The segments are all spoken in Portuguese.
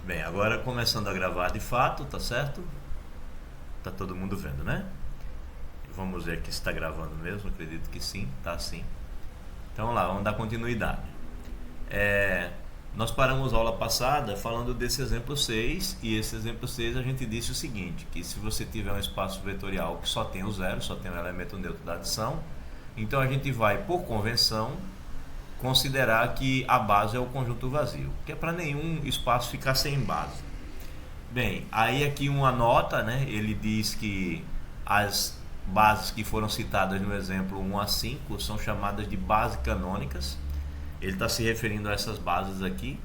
Bem, agora começando a gravar de fato, tá certo? Tá todo mundo vendo, né? Vamos ver aqui se está gravando mesmo, acredito que sim, tá sim. Então vamos lá, vamos dar continuidade. Nós paramos a aula passada falando desse exemplo 6, e esse exemplo 6 a gente disse o seguinte, que se você tiver um espaço vetorial que só tem o zero, só tem o elemento neutro da adição, então a gente vai, por convenção, considerar que a base é o conjunto vazio, que é para nenhum espaço ficar sem base. Bem, aí aqui uma nota, né? Ele diz que as bases que foram citadas no exemplo 1 a 5 são chamadas de bases canônicas. Ele está se referindo a essas bases aqui,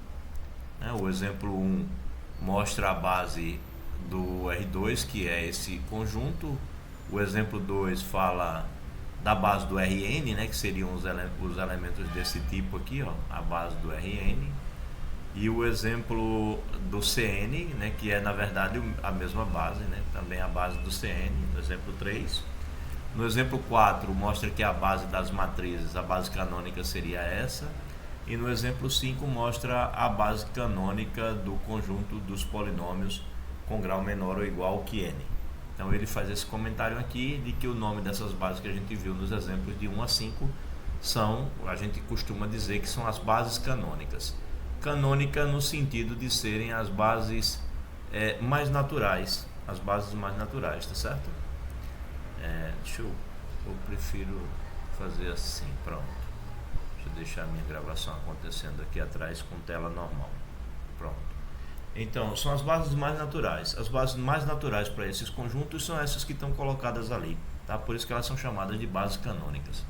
né? O exemplo 1 mostra a base do R2, que é esse conjunto. O exemplo 2 fala da base do Rn, né? Que seriam os elementos desse tipo aqui, ó, a base do Rn. E o exemplo do Cn, né, que é na verdade a mesma base, né, também a base do Cn, no exemplo 3. No exemplo 4 mostra que a base das matrizes, a base canônica seria essa. E no exemplo 5 mostra a base canônica do conjunto dos polinômios com grau menor ou igual que n. Então ele faz esse comentário aqui de que o nome dessas bases que a gente viu nos exemplos de 1 a 5 são, a gente costuma dizer que são as bases canônicas. Canônica no sentido de serem as bases mais naturais, as bases mais naturais, tá certo? Eu prefiro fazer assim, pronto. Deixa eu deixar a minha gravação acontecendo aqui atrás com tela normal. Pronto. Então, são as bases mais naturais. As bases mais naturais para esses conjuntos são essas que estão colocadas ali, tá? Por isso que elas são chamadas de bases canônicas.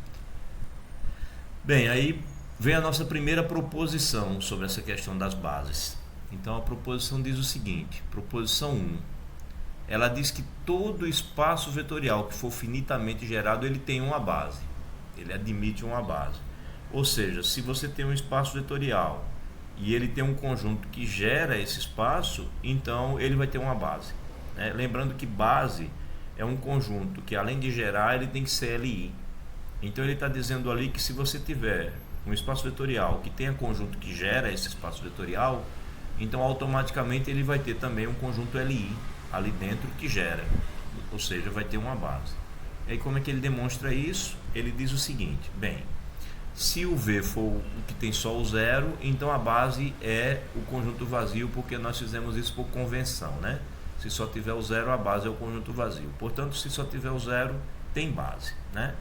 Bem, aí vem a nossa primeira proposição sobre essa questão das bases. Então a proposição diz o seguinte, proposição 1, ela diz que todo espaço vetorial que for finitamente gerado, ele tem uma base, ele admite uma base. Ou seja, se você tem um espaço vetorial e ele tem um conjunto que gera esse espaço, então ele vai ter uma base, né? Lembrando que base é um conjunto que, além de gerar, ele tem que ser Li. Então ele está dizendo ali que se você tiver um espaço vetorial que tenha conjunto que gera esse espaço vetorial, então automaticamente ele vai ter também um conjunto Li ali dentro que gera, ou seja, vai ter uma base. E aí como é que ele demonstra isso? Ele diz o seguinte, bem, se o V for o que tem só o zero, então a base é o conjunto vazio, porque nós fizemos isso por convenção, né? Se só tiver o zero, a base é o conjunto vazio. Portanto, se só tiver o zero, tem base, né?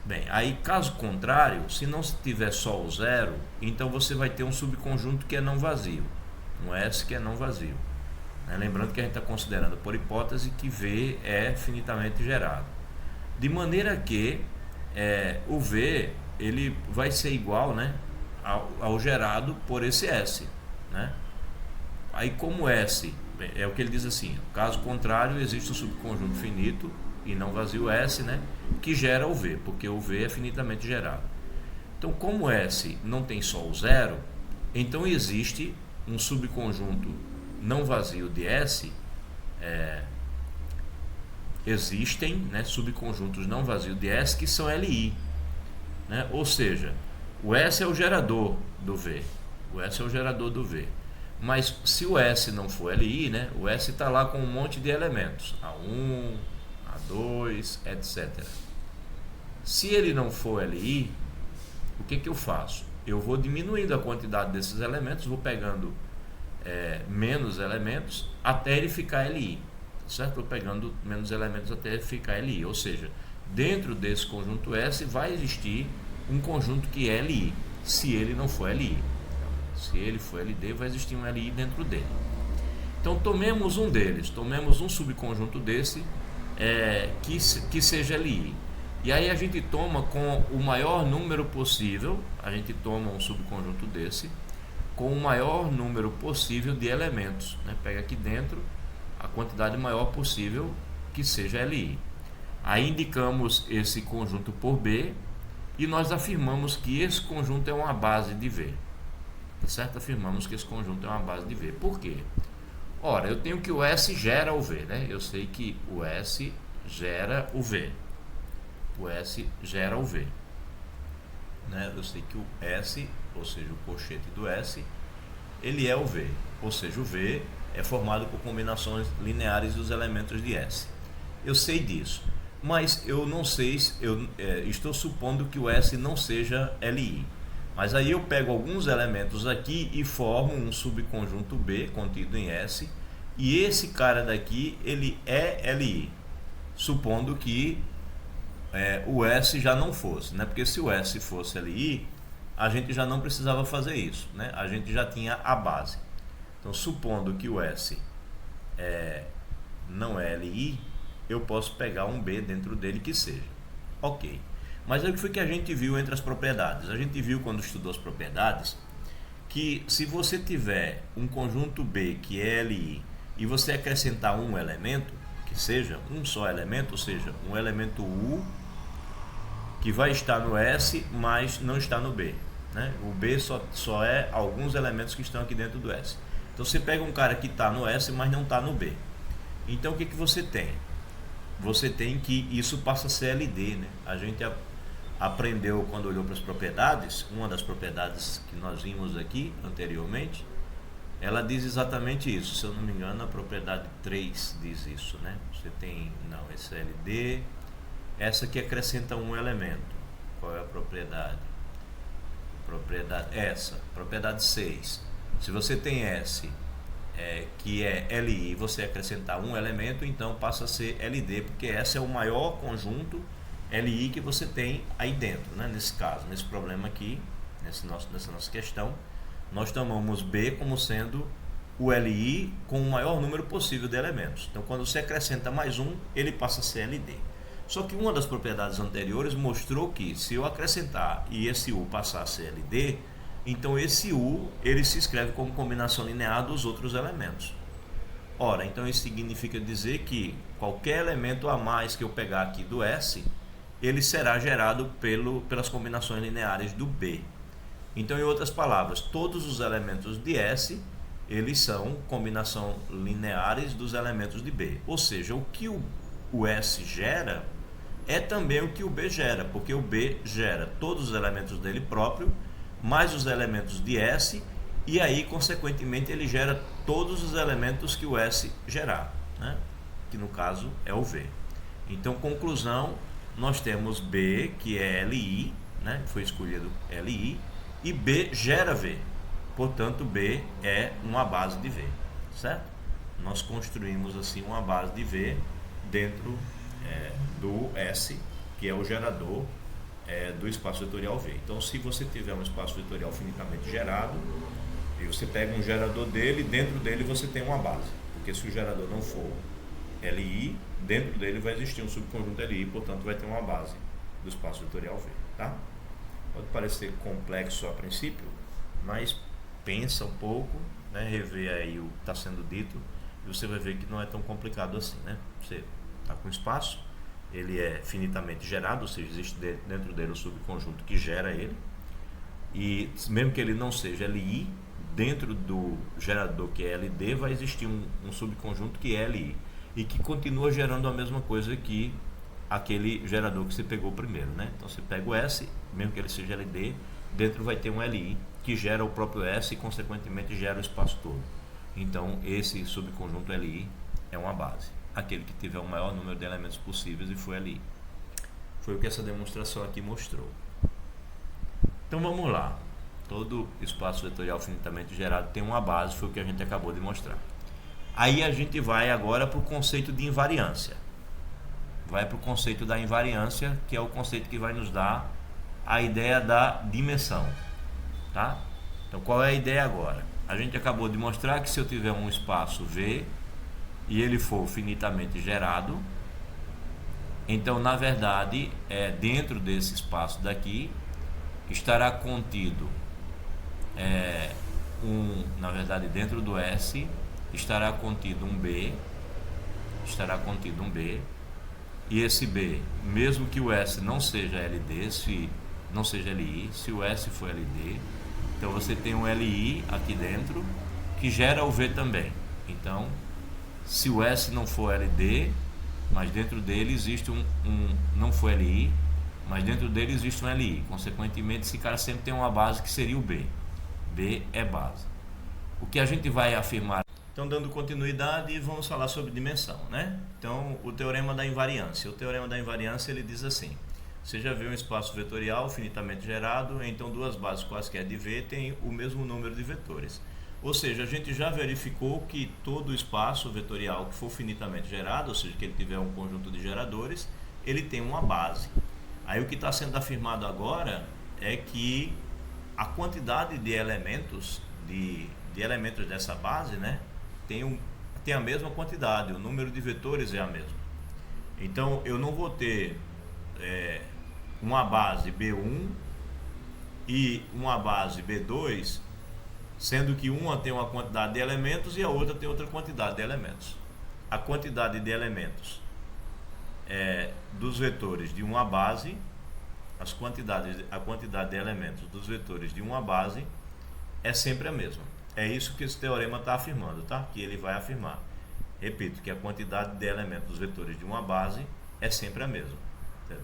Bem, aí caso contrário, se não tiver só o zero, então você vai ter um subconjunto que é não vazio, um S que é não vazio, né? Lembrando que a gente está considerando por hipótese que V é finitamente gerado, de maneira que o V ele vai ser igual, né, ao gerado por esse S, né? Aí como S, é o que ele diz assim, caso contrário existe um subconjunto finito e não vazio S, né, que gera o V, porque o V é finitamente gerado. Então, como S não tem só o zero, então existe um subconjunto não vazio de S, existem, né, subconjuntos não vazios de S que são Li, né? Ou seja, o S é o gerador do V, o S é o gerador do V. Mas se o S não for Li, né, o S está lá com um monte de elementos, A1, A2, etc. Se ele não for Li, o que eu faço? Eu vou diminuindo a quantidade desses elementos, vou pegando menos elementos até ele ficar Li, certo? Vou pegando menos elementos até ele ficar Li, ou seja, dentro desse conjunto S vai existir um conjunto que é Li, se ele não for Li. Se ele for LD, vai existir um Li dentro dele. Então tomemos um deles, tomemos um subconjunto desse que seja Li. E aí a gente toma com o maior número possível, a gente toma um subconjunto desse com o maior número possível de elementos, né? Pega aqui dentro a quantidade maior possível que seja Li. Aí indicamos esse conjunto por B e nós afirmamos que esse conjunto é uma base de V. Tá certo? Afirmamos que esse conjunto é uma base de V. Por quê? Ora, eu tenho que o S gera o V, né? Eu sei que o S gera o V. O S gera o V, né? Eu sei que o S, ou seja, o cochete do S, ele é o V. ou seja, o V é formado por combinações lineares dos elementos de S. Eu sei disso, mas eu não sei, estou supondo que o S não seja Li. Mas aí eu pego alguns elementos aqui e formo um subconjunto B contido em S, e esse cara daqui ele é Li, supondo que o S já não fosse, né? Porque se o S fosse Li, a gente já não precisava fazer isso, né? A gente já tinha a base. Então, supondo que o S não é Li, eu posso pegar um B dentro dele que seja. Ok. Mas aí o que foi que a gente viu entre as propriedades? A gente viu quando estudou as propriedades que se você tiver um conjunto B que é Li e você acrescentar um elemento, que seja um só elemento, ou seja, um elemento U que vai estar no S, mas não está no B, né? O B só é alguns elementos que estão aqui dentro do S. Então você pega um cara que está no S, mas não está no B. Então o que você tem? Você tem que isso passa a ser LD, né? A gente aprendeu quando olhou para as propriedades, uma das propriedades que nós vimos aqui anteriormente, ela diz exatamente isso. Se eu não me engano, a propriedade 3 diz isso, né? Você tem, não, esse é LD, essa que acrescenta um elemento. Qual é a propriedade? Propriedade 6. Se você tem S que é Li e você acrescentar um elemento, então passa a ser LD, porque esse é o maior conjunto Li que você tem aí dentro, né? Nesse caso, nesse problema aqui, nessa nossa questão, nós tomamos B como sendo o Li com o maior número possível de elementos. Então quando você acrescenta mais um, ele passa a ser LD. Só que uma das propriedades anteriores mostrou que se eu acrescentar e esse U passar a ser LD, então esse U ele se escreve como combinação linear dos outros elementos. Ora, então isso significa dizer que qualquer elemento a mais que eu pegar aqui do S, ele será gerado pelas combinações lineares do B. Então, em outras palavras, todos os elementos de S, eles são combinação lineares dos elementos de B. Ou seja, o que o S gera é também o que o B gera, porque o B gera todos os elementos dele próprio, mais os elementos de S, e aí, consequentemente, ele gera todos os elementos que o S gerar, né? Que no caso é o V. Então, conclusão, nós temos B, que é Li, né? Foi escolhido Li, e B gera V. Portanto, B é uma base de V, certo? Nós construímos assim uma base de V dentro do S, que é o gerador do espaço vetorial V. Então, se você tiver um espaço vetorial finitamente gerado, e você pega um gerador dele, dentro dele você tem uma base. Porque se o gerador não for Li, dentro dele vai existir um subconjunto Li, portanto vai ter uma base do espaço vetorial V, tá? Pode parecer complexo a princípio, mas pensa um pouco, né? Rever aí o que está sendo dito, e você vai ver que não é tão complicado assim, né? Você está com espaço, ele é finitamente gerado, ou seja, existe dentro dele o subconjunto que gera ele, e mesmo que ele não seja Li, dentro do gerador que é LD vai existir um subconjunto que é Li, e que continua gerando a mesma coisa que aquele gerador que você pegou primeiro, né? Então você pega o S, mesmo que ele seja LD, dentro vai ter um Li que gera o próprio S e consequentemente gera o espaço todo. Então esse subconjunto Li é uma base, aquele que tiver o maior número de elementos possíveis, e foi Li. Foi o que essa demonstração aqui mostrou. Então vamos lá. Todo espaço vetorial finitamente gerado tem uma base, foi o que a gente acabou de mostrar. Aí a gente vai agora para o conceito de invariância. Vai para o conceito da invariância, que é o conceito que vai nos dar a ideia da dimensão, tá? Então qual é a ideia agora? A gente acabou de mostrar que se eu tiver um espaço V e ele for finitamente gerado, então na verdade dentro desse espaço daqui estará contido na verdade dentro do S estará contido um B, e esse B, mesmo que o S não seja LD, se não seja Li, se o S for LD, então você tem um Li aqui dentro que gera o V também. Então, se o S não for LD, mas dentro dele existe não for Li, mas dentro dele existe um Li. Consequentemente, esse cara sempre tem uma base que seria o B. B é base. o que a gente vai afirmar. Então, dando continuidade, vamos falar sobre dimensão, né? Então, o teorema da invariância. O teorema da invariância, ele diz assim: você já viu um espaço vetorial finitamente gerado, então duas bases quaisquer de V têm o mesmo número de vetores. Ou seja, a gente já verificou que todo espaço vetorial que for finitamente gerado, ou seja, que ele tiver um conjunto de geradores, ele tem uma base. Aí o que está sendo afirmado agora é que a quantidade de elementos, de elementos dessa base, né, tem a mesma quantidade, o número de vetores é a mesma. Então eu não vou ter uma base B1 e uma base B2, sendo que uma tem uma quantidade de elementos e a outra tem outra quantidade de elementos. A quantidade de elementos dos vetores de uma base, a quantidade de elementos dos vetores de uma base é sempre a mesma. É isso que esse teorema está afirmando, tá? Que ele vai afirmar. Repito, que a quantidade de elementos dos vetores de uma base é sempre a mesma.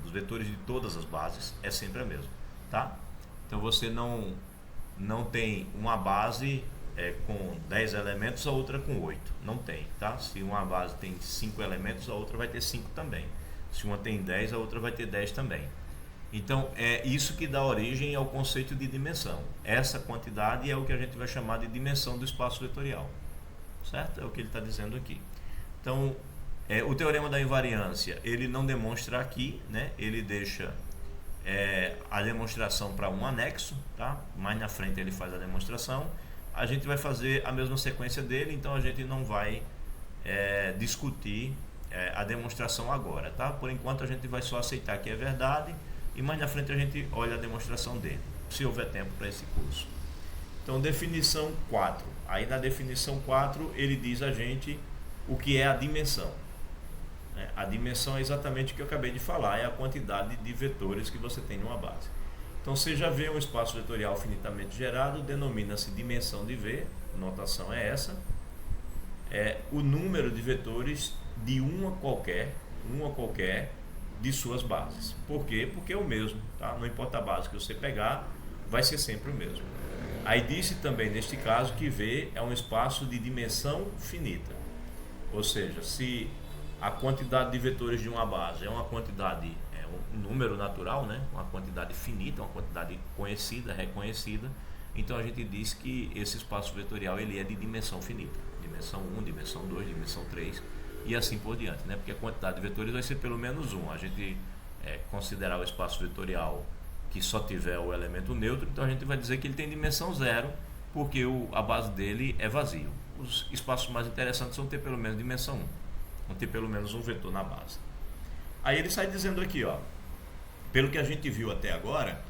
Dos vetores de todas as bases é sempre a mesma, tá? Então você não tem uma base com 10 elementos, a outra com 8. Não tem, tá? Se uma base tem 5 elementos, a outra vai ter 5 também. Se uma tem 10, a outra vai ter 10 também. Então, é isso que dá origem ao conceito de dimensão. Essa quantidade é o que a gente vai chamar de dimensão do espaço vetorial. Certo? É o que ele está dizendo aqui. Então, o teorema da invariância, ele não demonstra aqui, né? Ele deixa a demonstração para um anexo, tá? Mais na frente ele faz a demonstração. A gente vai fazer a mesma sequência dele, então a gente não vai discutir a demonstração agora, tá? Por enquanto a gente vai só aceitar que é verdade e mais na frente a gente olha a demonstração dele, se houver tempo para esse curso. Então, definição 4. Aí na definição 4 ele diz a gente o que é a dimensão. A dimensão é exatamente o que eu acabei de falar, é a quantidade de vetores que você tem numa base. Então você já vê um espaço vetorial finitamente gerado, denomina-se dimensão de V, notação é essa, o número de vetores de uma qualquer de suas bases. Por quê? Porque é o mesmo, tá? Não importa a base que você pegar, vai ser sempre o mesmo. Aí disse também neste caso que V é um espaço de dimensão finita, ou seja, se a quantidade de vetores de uma base é uma quantidade, um número natural, né? Uma quantidade finita, uma quantidade conhecida, reconhecida, então a gente diz que esse espaço vetorial ele é de dimensão finita, dimensão 1, dimensão 2, dimensão 3 e assim por diante, né? Porque a quantidade de vetores vai ser pelo menos 1. A gente considerar o espaço vetorial que só tiver o elemento neutro, então a gente vai dizer que ele tem dimensão 0, porque a base dele é vazio. Os espaços mais interessantes vão ter pelo menos dimensão 1, vão ter pelo menos um vetor na base. Aí ele sai dizendo aqui, ó, pelo que a gente viu até agora,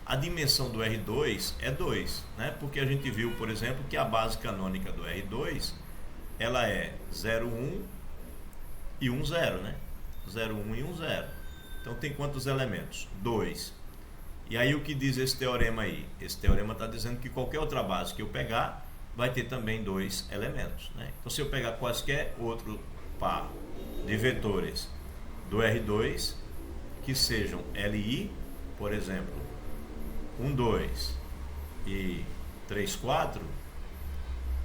a dimensão do R2 é 2, né? Porque a gente viu, por exemplo, que a base canônica do R2 ela é 0, 1 e 1, 0, né? 0, 1 e 1, 0. Então tem quantos elementos? 2. E aí o que diz esse teorema aí? Esse teorema está dizendo que qualquer outra base que eu pegar vai ter também 2 elementos, né? Então se eu pegar quaisquer outro par de vetores do R2 que sejam LI, por exemplo, 1, 2 e 3, 4,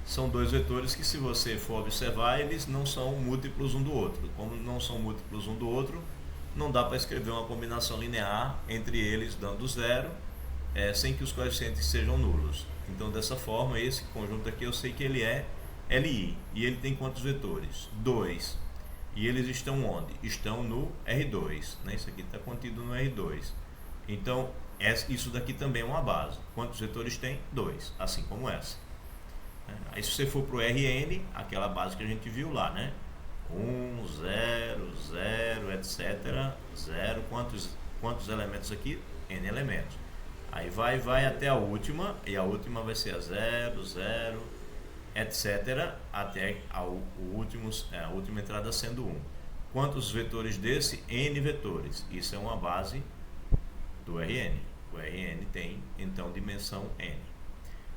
são 2 vetores que, se você for observar, eles não são múltiplos um do outro. Como não são múltiplos um do outro, não dá para escrever uma combinação linear entre eles dando 0, sem que os coeficientes sejam nulos. Então, dessa forma, esse conjunto aqui eu sei que ele é LI. E ele tem quantos vetores? 2. E eles estão onde? Estão no R2, né? Isso aqui está contido no R2. Então, isso daqui também é uma base. Quantos vetores tem? 2, assim como essa. Aí se você for para o Rn, aquela base que a gente viu lá, né? 1, 0, 0, etc. 0, quantos elementos aqui? N elementos. Aí vai até a última, e a última vai ser a 0, 0, etc. Até a última entrada sendo 1. Quantos vetores desse? N vetores. Isso é uma base do Rn. O Rn tem, então, dimensão N.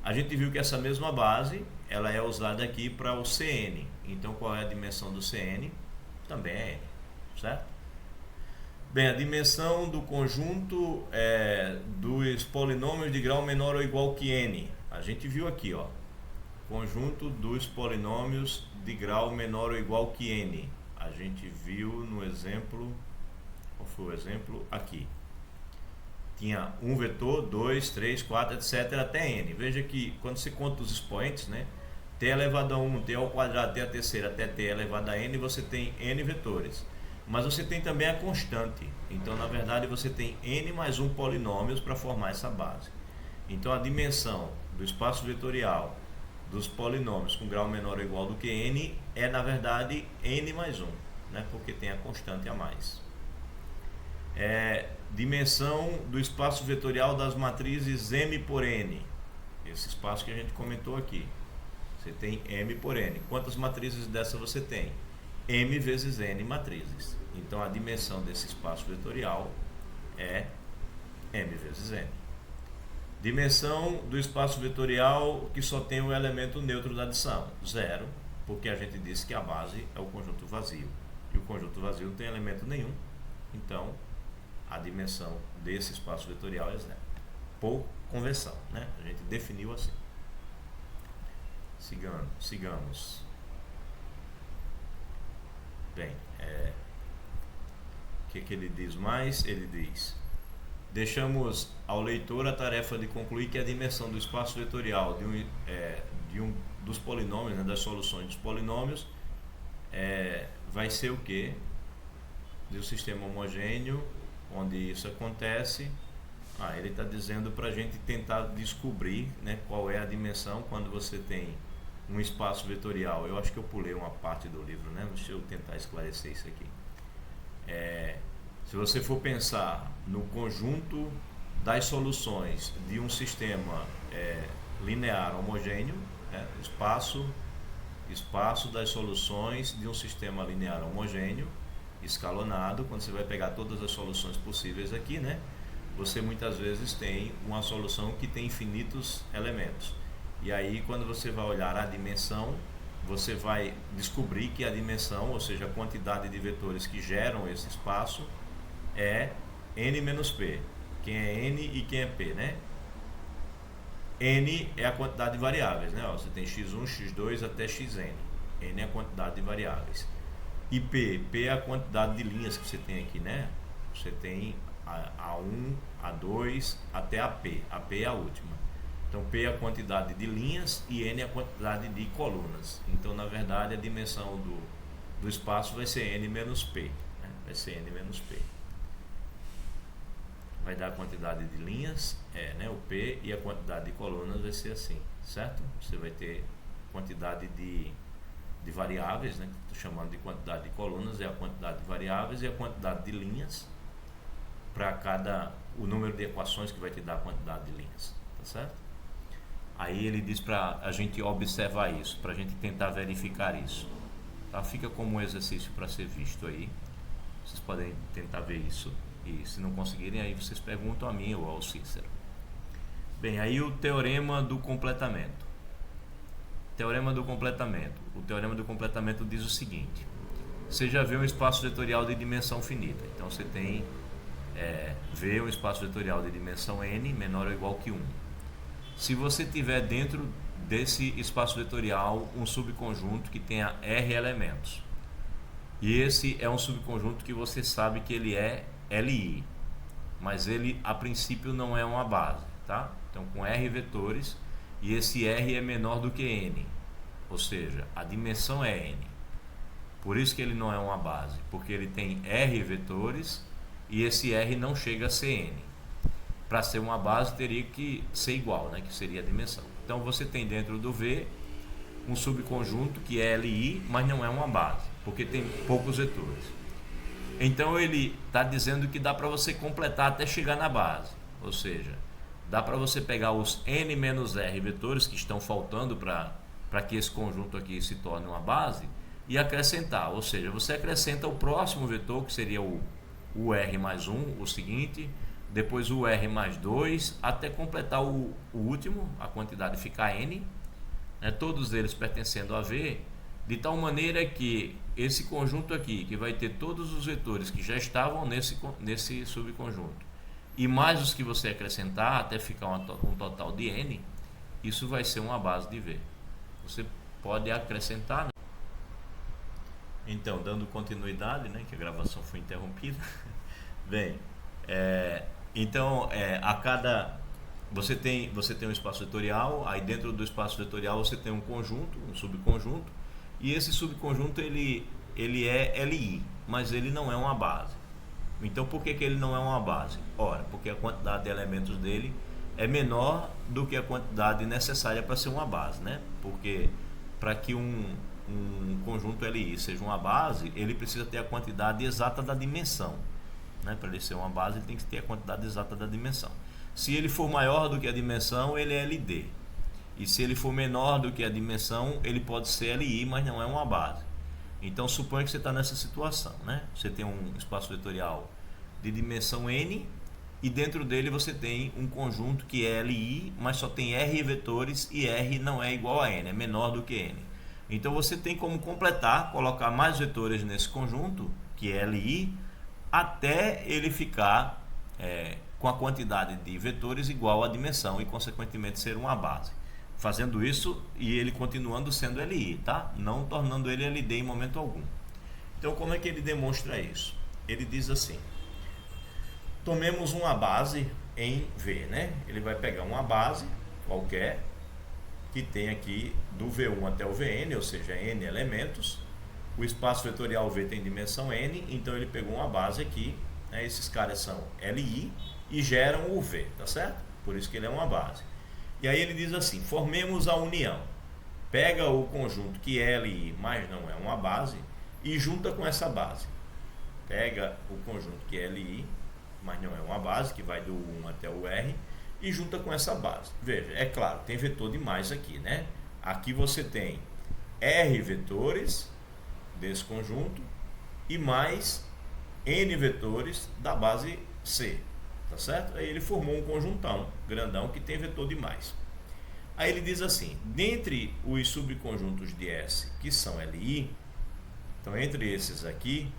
A gente viu que essa mesma base, ela é usada aqui para o Cn. Então, qual é a dimensão do Cn? Também é N, certo? Bem, a dimensão do conjunto dos polinômios de grau menor ou igual que N. A gente viu aqui, ó. Conjunto dos polinômios de grau menor ou igual que n. A gente viu no exemplo, qual foi o exemplo? Aqui. Tinha um vetor, 2, 3, 4, etc. até n. Veja que quando você conta os expoentes, né? t elevado a 1, t ao quadrado, t a terceira, até t elevado a n, você tem n vetores. Mas você tem também a constante. Então, na verdade, você tem n mais 1 polinômios para formar essa base. Então, a dimensão do espaço vetorial dos polinômios com grau menor ou igual do que n é, na verdade, n mais 1, né? Porque tem a constante a mais. Dimensão do espaço vetorial das matrizes m por n. Esse espaço que a gente comentou aqui. Você tem m por n. Quantas matrizes dessa você tem? M vezes n matrizes. Então, a dimensão desse espaço vetorial é m vezes n. Dimensão do espaço vetorial que só tem o elemento neutro da adição, 0, porque a gente disse que a base é o conjunto vazio. E o conjunto vazio não tem elemento nenhum. Então, a dimensão desse espaço vetorial é 0. Por convenção, né? A gente definiu assim. Sigamos. Bem, o que ele diz mais? Ele diz: deixamos ao leitor a tarefa de concluir que a dimensão do espaço vetorial de um dos polinômios, né, das soluções dos polinômios, vai ser o quê? De um sistema homogêneo, onde isso acontece. Ele está dizendo para a gente tentar descobrir, né, qual é a dimensão quando você tem um espaço vetorial. Eu acho que eu pulei uma parte do livro, né? Deixa eu tentar esclarecer isso aqui. Se você for pensar no conjunto das soluções de um sistema linear homogêneo, espaço das soluções de um sistema linear homogêneo escalonado, quando você vai pegar todas as soluções possíveis aqui, né? Você muitas vezes tem uma solução que tem infinitos elementos. E aí, quando você vai olhar a dimensão, você vai descobrir que a dimensão, ou seja, a quantidade de vetores que geram esse espaço, é n menos p. Quem é n e quem é p, né? N é a quantidade de variáveis, né? Você tem x1, x2 até xn. N é a quantidade de variáveis. E p é a quantidade de linhas que você tem aqui, né? Você tem A1, A2 até a p. A p é a última. Então, P é a quantidade de linhas e N é a quantidade de colunas. Então, na verdade, a dimensão do espaço vai ser N menos P. Né? Vai ser N menos P. Vai dar a quantidade de linhas, né? O P, e a quantidade de colunas vai ser assim, certo? Você vai ter quantidade de variáveis, né? Estou chamando de quantidade de colunas, é a quantidade de variáveis, e a quantidade de linhas para o número de equações que vai te dar a quantidade de linhas, tá certo? Aí ele diz para a gente observar isso, para a gente tentar verificar isso. Tá? Fica como um exercício para ser visto aí. Vocês podem tentar ver isso. E se não conseguirem, aí vocês perguntam a mim ou ao Cícero. Bem, aí o teorema do completamento. Teorema do completamento. O teorema do completamento diz o seguinte: você já vê um espaço vetorial de dimensão finita. Então você tem V, um espaço vetorial de dimensão n menor ou igual que 1. Se você tiver dentro desse espaço vetorial um subconjunto que tenha R elementos, e esse é um subconjunto que você sabe que ele é Li, mas ele a princípio não é uma base, tá? Então, com R vetores, e esse R é menor do que N, ou seja, a dimensão é N. Por isso que ele não é uma base, porque ele tem R vetores e esse R não chega a ser N. Para ser uma base teria que ser igual, né? Que seria a dimensão. Então você tem dentro do V um subconjunto que é Li, mas não é uma base, porque tem poucos vetores. Então ele está dizendo que dá para você completar até chegar na base, ou seja, dá para você pegar os n menos r vetores que estão faltando para que esse conjunto aqui se torne uma base e acrescentar, ou seja, você acrescenta o próximo vetor, que seria o r mais 1, o seguinte, depois o r mais 2, até completar o último, a quantidade ficar n, né, todos eles pertencendo a V, de tal maneira que esse conjunto aqui, que vai ter todos os vetores que já estavam nesse subconjunto, e mais os que você acrescentar, até ficar um total de n, isso vai ser uma base de V. você pode acrescentar, né? Então, dando continuidade, né, que a gravação foi interrompida. Bem, então a cada você tem um espaço vetorial, aí dentro do espaço vetorial você tem um conjunto, um subconjunto, e esse subconjunto ele é LI, mas ele não é uma base. Então por que ele não é uma base? Ora, porque a quantidade de elementos dele é menor do que a quantidade necessária para ser uma base, né? Porque para que um conjunto LI seja uma base, ele precisa ter a quantidade exata da dimensão, né? Para ele ser uma base, ele tem que ter a quantidade exata da dimensão. Se ele for maior do que a dimensão, ele é LD. E se ele for menor do que a dimensão, ele pode ser LI, mas não é uma base. Então suponha que você está nessa situação, né? Você tem um espaço vetorial de dimensão n e dentro dele você tem um conjunto que é LI, mas só tem R vetores e R não é igual a n, é menor do que n. Então você tem como completar, colocar mais vetores nesse conjunto, que é LI, até ele ficar com a quantidade de vetores igual à dimensão e consequentemente ser uma base. Fazendo isso e ele continuando sendo LI, tá? Não tornando ele LD em momento algum. Então como é que ele demonstra isso? Ele diz assim: tomemos uma base em V, né? Ele vai pegar uma base qualquer que tem aqui do V1 até o Vn, ou seja, n elementos. O espaço vetorial V tem dimensão n, então ele pegou uma base aqui, né? Esses caras são LI e geram o V, tá certo? Por isso que ele é uma base. E aí ele diz assim: formemos a união. Pega o conjunto que é LI, mas não é uma base, e junta com essa base. Pega o conjunto que é LI, mas não é uma base, que vai do 1 até o R, e junta com essa base. Veja, é claro, tem vetor demais aqui, né? Aqui você tem R vetores desse conjunto e mais N vetores da base C, tá certo? Aí ele formou um conjuntão grandão que tem vetor demais. Aí ele diz assim: dentre os subconjuntos de S que são LI, então entre esses aqui,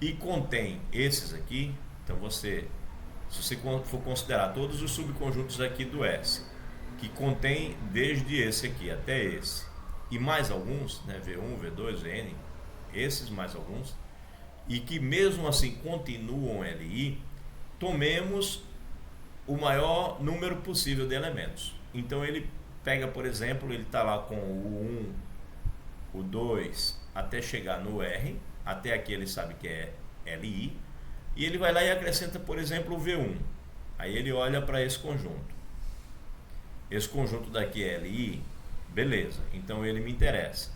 e contém esses aqui, então se você for considerar todos os subconjuntos aqui do S, que contém desde esse aqui até esse, e mais alguns, né, V1, V2, Vn, esses mais alguns, e que mesmo assim continuam LI, tomemos o maior número possível de elementos. Então ele pega, por exemplo, ele está lá com o 1, o 2, até chegar no R, até aqui ele sabe que é LI, e ele vai lá e acrescenta, por exemplo, o V1. Aí ele olha para esse conjunto. Esse conjunto daqui é LI, beleza, então ele me interessa.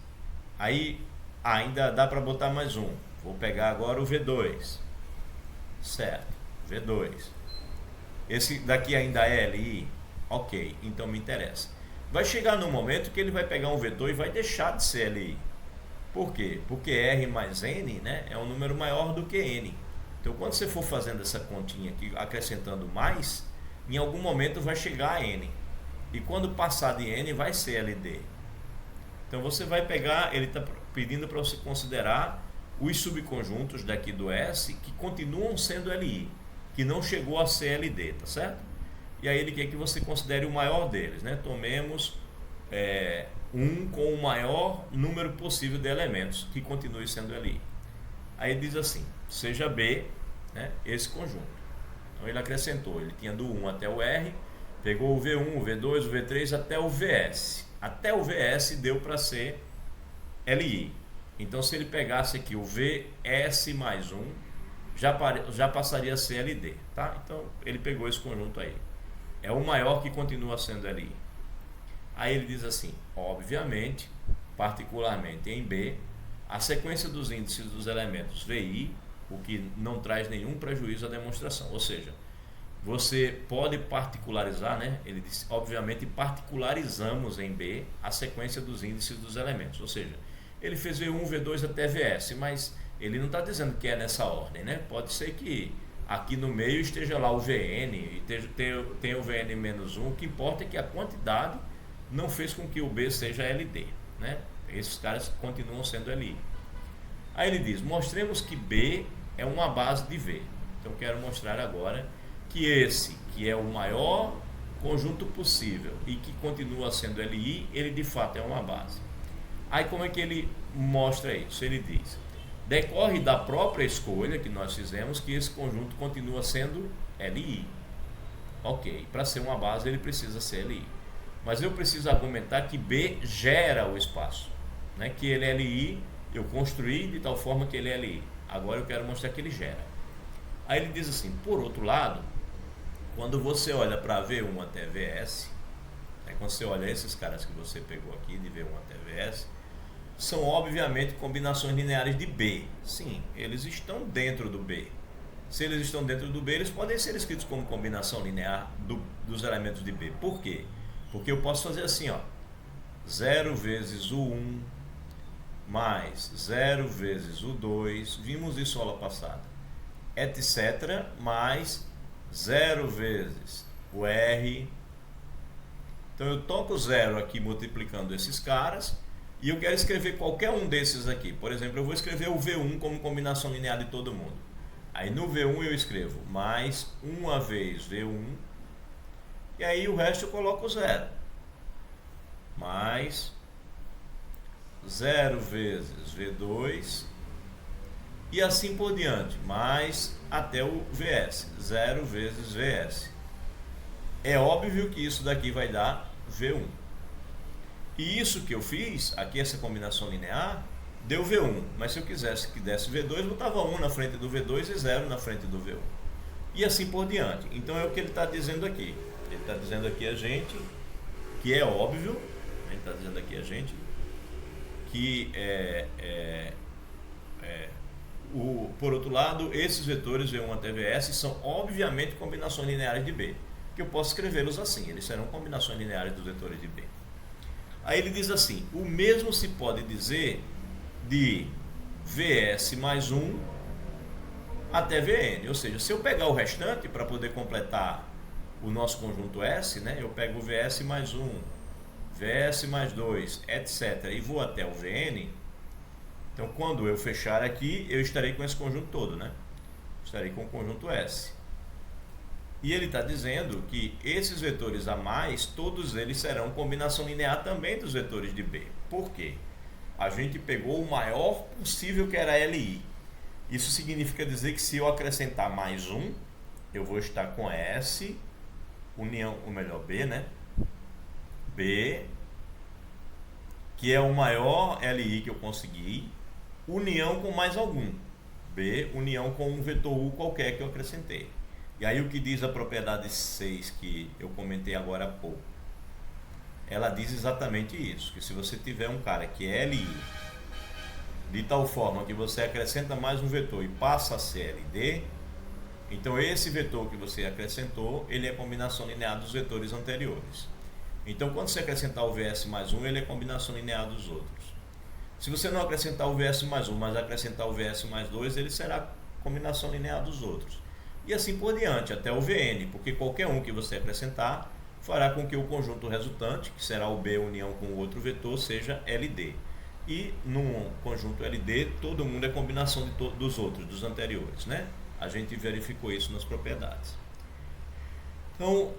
Aí ainda dá para botar mais um. Vou pegar agora o V2. Certo, V2. Esse daqui ainda é LI? Ok, então me interessa. Vai chegar num momento que ele vai pegar um vetor e vai deixar de ser LI. Por quê? Porque R mais N, né, é um número maior do que N. Então quando você for fazendo essa continha aqui, acrescentando mais, em algum momento vai chegar a N. E quando passar de N vai ser LD. Então você vai pegar, ele está pedindo para você considerar os subconjuntos daqui do S que continuam sendo LI, que não chegou a ser LD, tá certo? E aí ele quer que você considere o maior deles, né? Tomemos um com o maior número possível de elementos que continue sendo LI. Aí ele diz assim: seja B, né, esse conjunto. Então ele acrescentou, ele tinha do 1 até o R, pegou o V1, o V2, o V3 até o VS. Até o VS deu para ser LI. Então se ele pegasse aqui o VS mais 1, já passaria a ser LD, tá? Então ele pegou esse conjunto aí. É o maior que continua sendo LI. Aí ele diz assim: obviamente, particularmente em B, a sequência dos índices dos elementos VI, o que não traz nenhum prejuízo à demonstração. Ou seja, você pode particularizar, né? Ele diz, obviamente, particularizamos em B a sequência dos índices dos elementos. Ou seja, ele fez V1, V2 até VS, mas ele não está dizendo que é nessa ordem, né? Pode ser que aqui no meio esteja lá o Vn e tenha o Vn menos 1. O que importa é que a quantidade não fez com que o B seja LD, né? Esses caras continuam sendo LI. Aí ele diz: mostremos que B é uma base de V. Então quero mostrar agora que esse, que é o maior conjunto possível e que continua sendo LI, ele de fato é uma base. Aí como é que ele mostra isso? Ele diz: decorre da própria escolha que nós fizemos que esse conjunto continua sendo LI. Ok, para ser uma base ele precisa ser LI. Mas eu preciso argumentar que B gera o espaço, né? Que ele é LI, eu construí de tal forma que ele é LI. Agora eu quero mostrar que ele gera. Aí ele diz assim: por outro lado, quando você olha para V1 até VS, né, quando você olha esses caras que você pegou aqui, de V1 até VS, são obviamente combinações lineares de B. Sim, eles estão dentro do B. Se eles estão dentro do B, eles podem ser escritos como combinação linear dos elementos de B. Por quê? Porque eu posso fazer assim, ó, 0 vezes o 1 mais 0 vezes o 2, vimos isso aula passada, etc, mais 0 vezes o R. Então eu toco 0 aqui multiplicando esses caras e eu quero escrever qualquer um desses aqui. Por exemplo, eu vou escrever o V1 como combinação linear de todo mundo. Aí no V1 eu escrevo mais uma vez V1 e aí o resto eu coloco 0 mais 0 vezes V2 e assim por diante, mais até o VS, 0 vezes VS. É óbvio que isso daqui vai dar V1. E isso que eu fiz, aqui essa combinação linear, deu V1. Mas se eu quisesse que desse V2, botava 1 na frente do V2 e 0 na frente do V1. E assim por diante. Então é o que ele está dizendo aqui. Ele está dizendo aqui a gente, que é óbvio, ele está dizendo aqui a gente, que por outro lado, esses vetores V1 até VS são obviamente combinações lineares de B, que eu posso escrevê-los assim, eles serão combinações lineares dos vetores de B. Aí ele diz assim: o mesmo se pode dizer de VS mais 1 até Vn, ou seja, se eu pegar o restante para poder completar o nosso conjunto S, né, eu pego o VS mais 1, VS mais 2, etc, e vou até o Vn. Então, quando eu fechar aqui, eu estarei com esse conjunto todo, né? Estarei com o conjunto S. E ele está dizendo que esses vetores a mais, todos eles serão combinação linear também dos vetores de B. Por quê? A gente pegou o maior possível, que era LI. Isso significa dizer que se eu acrescentar mais um, eu vou estar com S, união, ou melhor, B, né? B, que é o maior LI que eu consegui, união com mais algum. B, união com um vetor U qualquer que eu acrescentei. E aí o que diz a propriedade 6 que eu comentei agora há pouco? Ela diz exatamente isso, que se você tiver um cara que é LI, de tal forma que você acrescenta mais um vetor e passa a ser LD, então esse vetor que você acrescentou, ele é combinação linear dos vetores anteriores. Então quando você acrescentar o VS mais 1, ele é combinação linear dos outros. Se você não acrescentar o VS mais 1, mas acrescentar o VS mais 2, ele será combinação linear dos outros. E assim por diante, até o Vn, porque qualquer um que você acrescentar fará com que o conjunto resultante, que será o B união com o outro vetor, seja LD. E num conjunto LD, todo mundo é combinação dos outros, dos anteriores, né? A gente verificou isso nas propriedades. Então,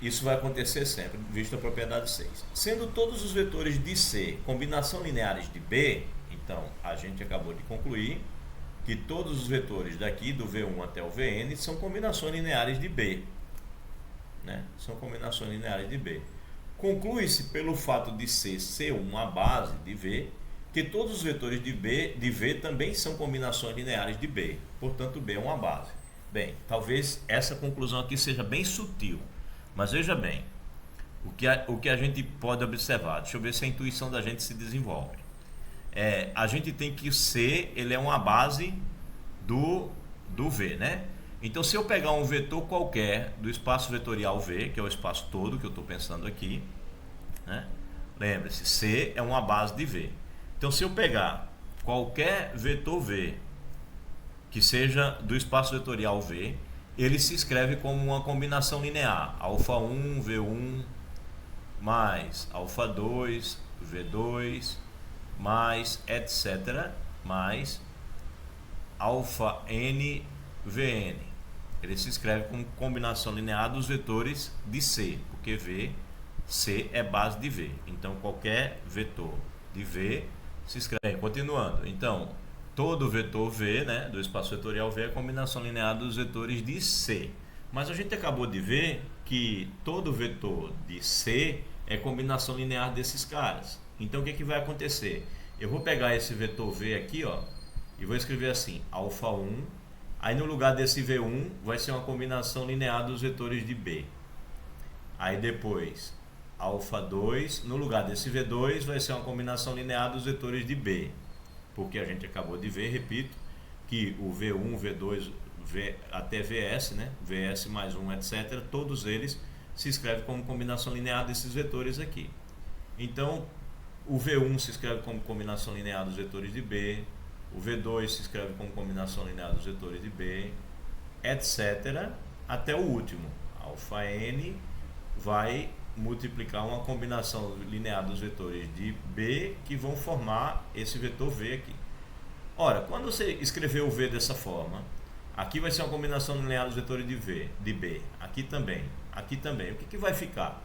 isso vai acontecer sempre, visto a propriedade 6. Sendo todos os vetores de C combinação lineares de B, então a gente acabou de concluir que todos os vetores daqui do V1 até o Vn são combinações lineares de B, né? São combinações lineares de B. Conclui-se pelo fato de C ser uma base de V, que todos os vetores de V também são combinações lineares de B, portanto B é uma base. Bem, talvez essa conclusão aqui seja bem sutil, mas veja bem, o que a gente pode observar, deixa eu ver se a intuição da gente se desenvolve. A gente tem que o C, ele é uma base do V, né? Então, se eu pegar um vetor qualquer do espaço vetorial V, que é o espaço todo que eu estou pensando aqui, né? Lembre-se, C é uma base de V. Então, se eu pegar qualquer vetor V que seja do espaço vetorial V, ele se escreve como uma combinação linear, alfa1, V1, mais alfa2, V2, mais etc, mais alfa n Vn. ele se escreve como combinação linear dos vetores de C, porque V, C é base de V. Então, qualquer vetor de V se escreve. Bem, continuando. Então, todo vetor V, né, do espaço vetorial V é a combinação linear dos vetores de C. Mas a gente acabou de ver que todo vetor de C é combinação linear desses caras. Então, o que vai acontecer? Eu vou pegar esse vetor V aqui, ó, e vou escrever assim, alfa 1. Aí no lugar desse V1 vai ser uma combinação linear dos vetores de B. Aí depois, alfa 2, no lugar desse V2 vai ser uma combinação linear dos vetores de B. Porque a gente acabou de ver, repito, que o V1, V2, até VS, né? VS mais 1, etc. Todos eles se escrevem como combinação linear desses vetores aqui. Então, o V1 se escreve como combinação linear dos vetores de B, o V2 se escreve como combinação linear dos vetores de B, etc. Até o último, alfa n vai multiplicar uma combinação linear dos vetores de B que vão formar esse vetor V aqui. Ora, quando você escrever o V dessa forma, aqui vai ser uma combinação linear dos vetores de B, aqui também, o que vai ficar?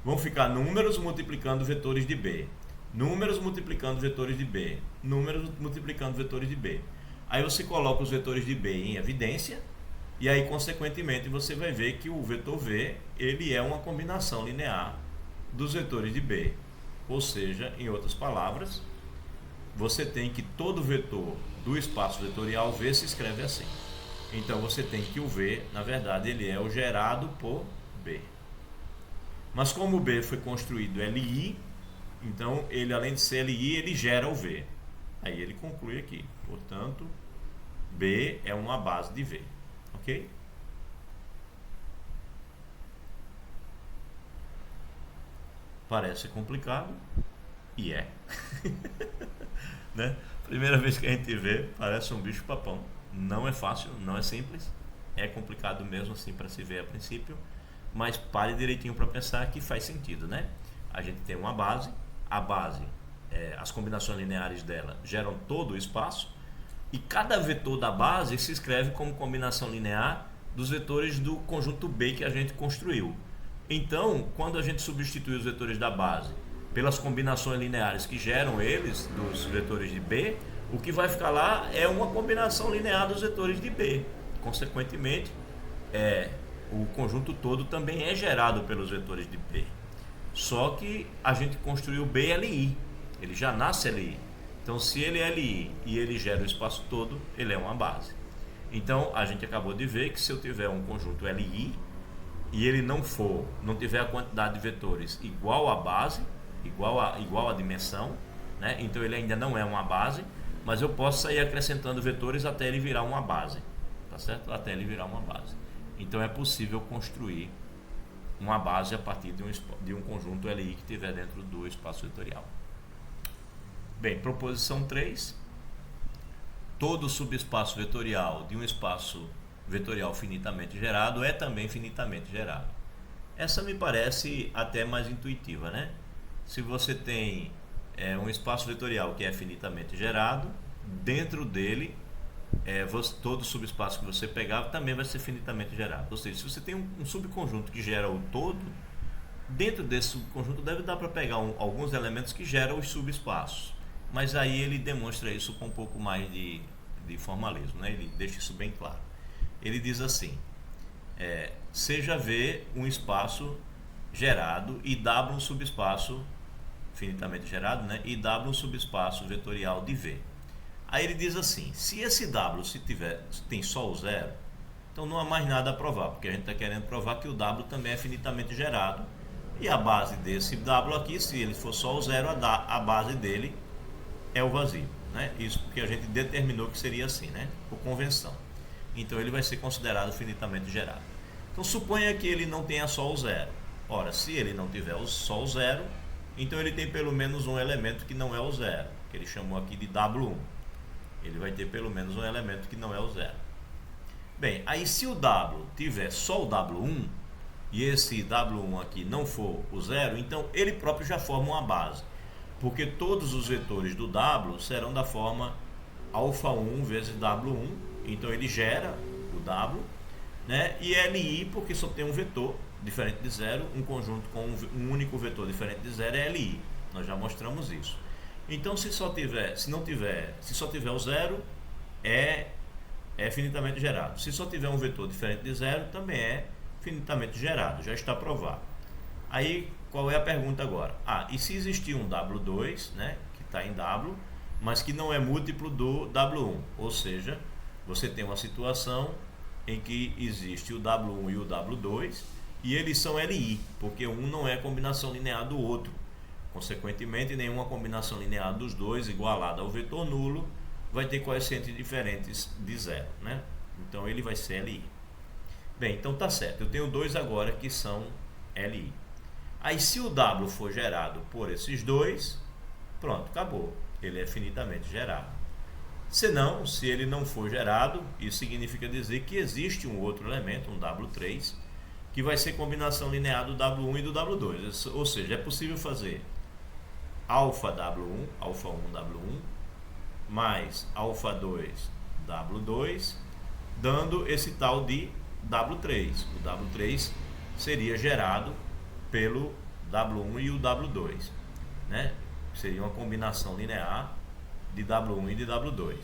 Vão ficar números multiplicando vetores de B, números multiplicando vetores de B, números multiplicando vetores de B. Aí você coloca os vetores de B em evidência e aí, consequentemente, você vai ver que o vetor V ele é uma combinação linear dos vetores de B. Ou seja, em outras palavras, você tem que todo vetor do espaço vetorial V se escreve assim. Então, você tem que o V, na verdade, ele é o gerado por B. Mas como o B foi construído LI, então, ele além de ser LI, ele gera o V. Aí ele conclui aqui. Portanto, B é uma base de V. Ok? Parece complicado. E é. Né? Primeira vez que a gente vê, parece um bicho papão. Não é fácil, não é simples. É complicado mesmo assim para se ver a princípio. Mas pare direitinho para pensar que faz sentido, né? A gente tem uma base. A base, as combinações lineares dela geram todo o espaço e cada vetor da base se escreve como combinação linear dos vetores do conjunto B que a gente construiu. Então, quando a gente substitui os vetores da base pelas combinações lineares que geram eles, dos vetores de B, o que vai ficar lá é uma combinação linear dos vetores de B. Consequentemente, o conjunto todo também é gerado pelos vetores de B. Só que a gente construiu BLI, ele já nasce LI. Então, se ele é LI e ele gera o espaço todo, ele é uma base. Então, a gente acabou de ver que se eu tiver um conjunto LI e ele não tiver a quantidade de vetores igual à base, igual à dimensão, né? Então ele ainda não é uma base, mas eu posso sair acrescentando vetores até ele virar uma base, tá certo? Até ele virar uma base. Então, é possível construir uma base a partir de um conjunto LI que estiver dentro do espaço vetorial. Bem, proposição 3. Todo subespaço vetorial de um espaço vetorial finitamente gerado é também finitamente gerado. Essa me parece até mais intuitiva, né? Se você tem um espaço vetorial que é finitamente gerado, dentro dele todo subespaço que você pegar também vai ser finitamente gerado. Ou seja, se você tem um subconjunto que gera o todo, dentro desse subconjunto deve dar para pegar alguns elementos que geram os subespaços. Mas aí ele demonstra isso com um pouco mais de formalismo, né? Ele deixa isso bem claro. Ele diz assim, seja V um espaço gerado e W um subespaço finitamente gerado, né? E W um subespaço vetorial de V. Aí ele diz assim, se esse W tem só o zero, então não há mais nada a provar, porque a gente está querendo provar que o W também é finitamente gerado, e a base desse W aqui, se ele for só o zero, a base dele é o vazio, né? Isso porque a gente determinou que seria assim, né? Por convenção. Então ele vai ser considerado finitamente gerado. Então suponha que ele não tenha só o zero. Ora, se ele não tiver só o zero, então ele tem pelo menos um elemento que não é o zero, que ele chamou aqui de W1. Ele vai ter pelo menos um elemento que não é o zero. Bem, aí se o W tiver só o W1 e esse W1 aqui não for o zero, então ele próprio já forma uma base, porque todos os vetores do W serão da forma alfa 1 vezes W1, então ele gera o W, né? E LI porque só tem um vetor diferente de zero, um conjunto com um único vetor diferente de zero é LI. Nós já mostramos isso. Então, se só tiver o zero, é finitamente gerado. Se só tiver um vetor diferente de zero, também é finitamente gerado. Já está provado. Aí, qual é a pergunta agora? E se existir um W2, né, que está em W, mas que não é múltiplo do W1? Ou seja, você tem uma situação em que existe o W1 e o W2 e eles são LI, porque um não é combinação linear do outro. Consequentemente, nenhuma combinação linear dos dois igualada ao vetor nulo vai ter coeficientes diferentes de zero, né? Então ele vai ser LI. Bem, então tá certo. Eu tenho dois agora que são LI. Aí se o W for gerado por esses dois, pronto, acabou. Ele é finitamente gerado. Senão, se ele não for gerado, isso significa dizer que existe um outro elemento, um W3, que vai ser combinação linear do W1 e do W2. Ou seja, é possível fazer alfa W1, alfa 1 W1, mais alfa 2 W2, dando esse tal de W3. O W3 seria gerado pelo W1 e o W2, né? Seria uma combinação linear de W1 e de W2.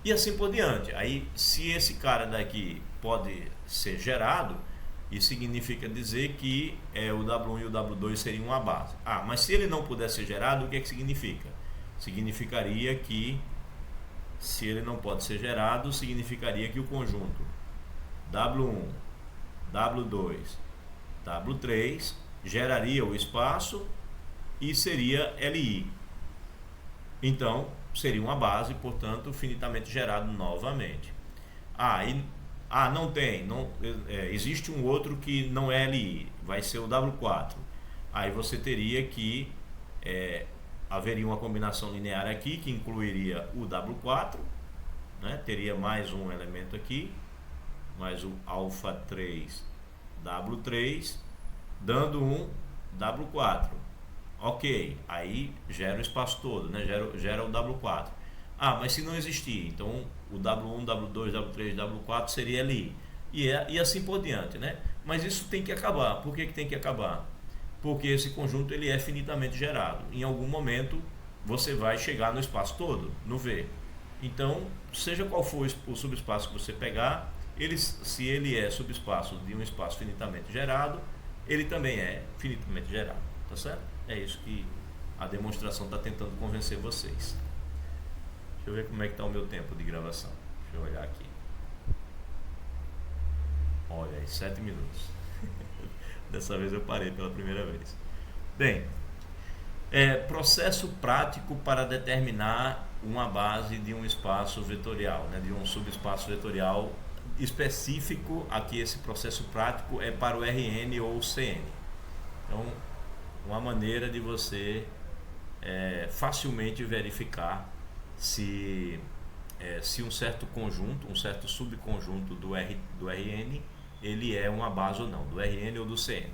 E assim por diante. Aí, se esse cara daqui pode ser gerado, isso significa dizer que o W1 e o W2 seriam uma base. Mas se ele não puder ser gerado, o que é que significa? Significaria que, se ele não pode ser gerado, significaria que o conjunto W1, W2, W3 geraria o espaço e seria LI. Então, seria uma base, portanto, finitamente gerado novamente. Existe um outro que não é LI, vai ser o W4. Aí você teria que haveria uma combinação linear aqui que incluiria o W4, né? Teria mais um elemento aqui, mais o alfa 3 W3, dando um W4. Ok, aí gera o espaço todo, né? Gera o W4. Mas se não existir, então o W1, W2, W3, W4 seria LI. E assim por diante, né? Mas isso tem que acabar. Por que tem que acabar? Porque esse conjunto ele é finitamente gerado. Em algum momento você vai chegar no espaço todo, no V. Então, seja qual for o subespaço que você pegar, se ele é subespaço de um espaço finitamente gerado, ele também é finitamente gerado. Tá certo? É isso que a demonstração está tentando convencer vocês. Deixa eu ver como é que está o meu tempo de gravação. Deixa eu olhar aqui. Olha aí, 7 minutos. Dessa vez eu parei pela primeira vez. Bem, processo prático para determinar uma base de um espaço vetorial, né, de um subespaço vetorial específico. Aqui esse processo prático é para o Rn ou o Cn. Então, uma maneira de você facilmente verificar se um certo conjunto, um certo subconjunto do Rn, ele é uma base ou não, do Rn ou do Cn.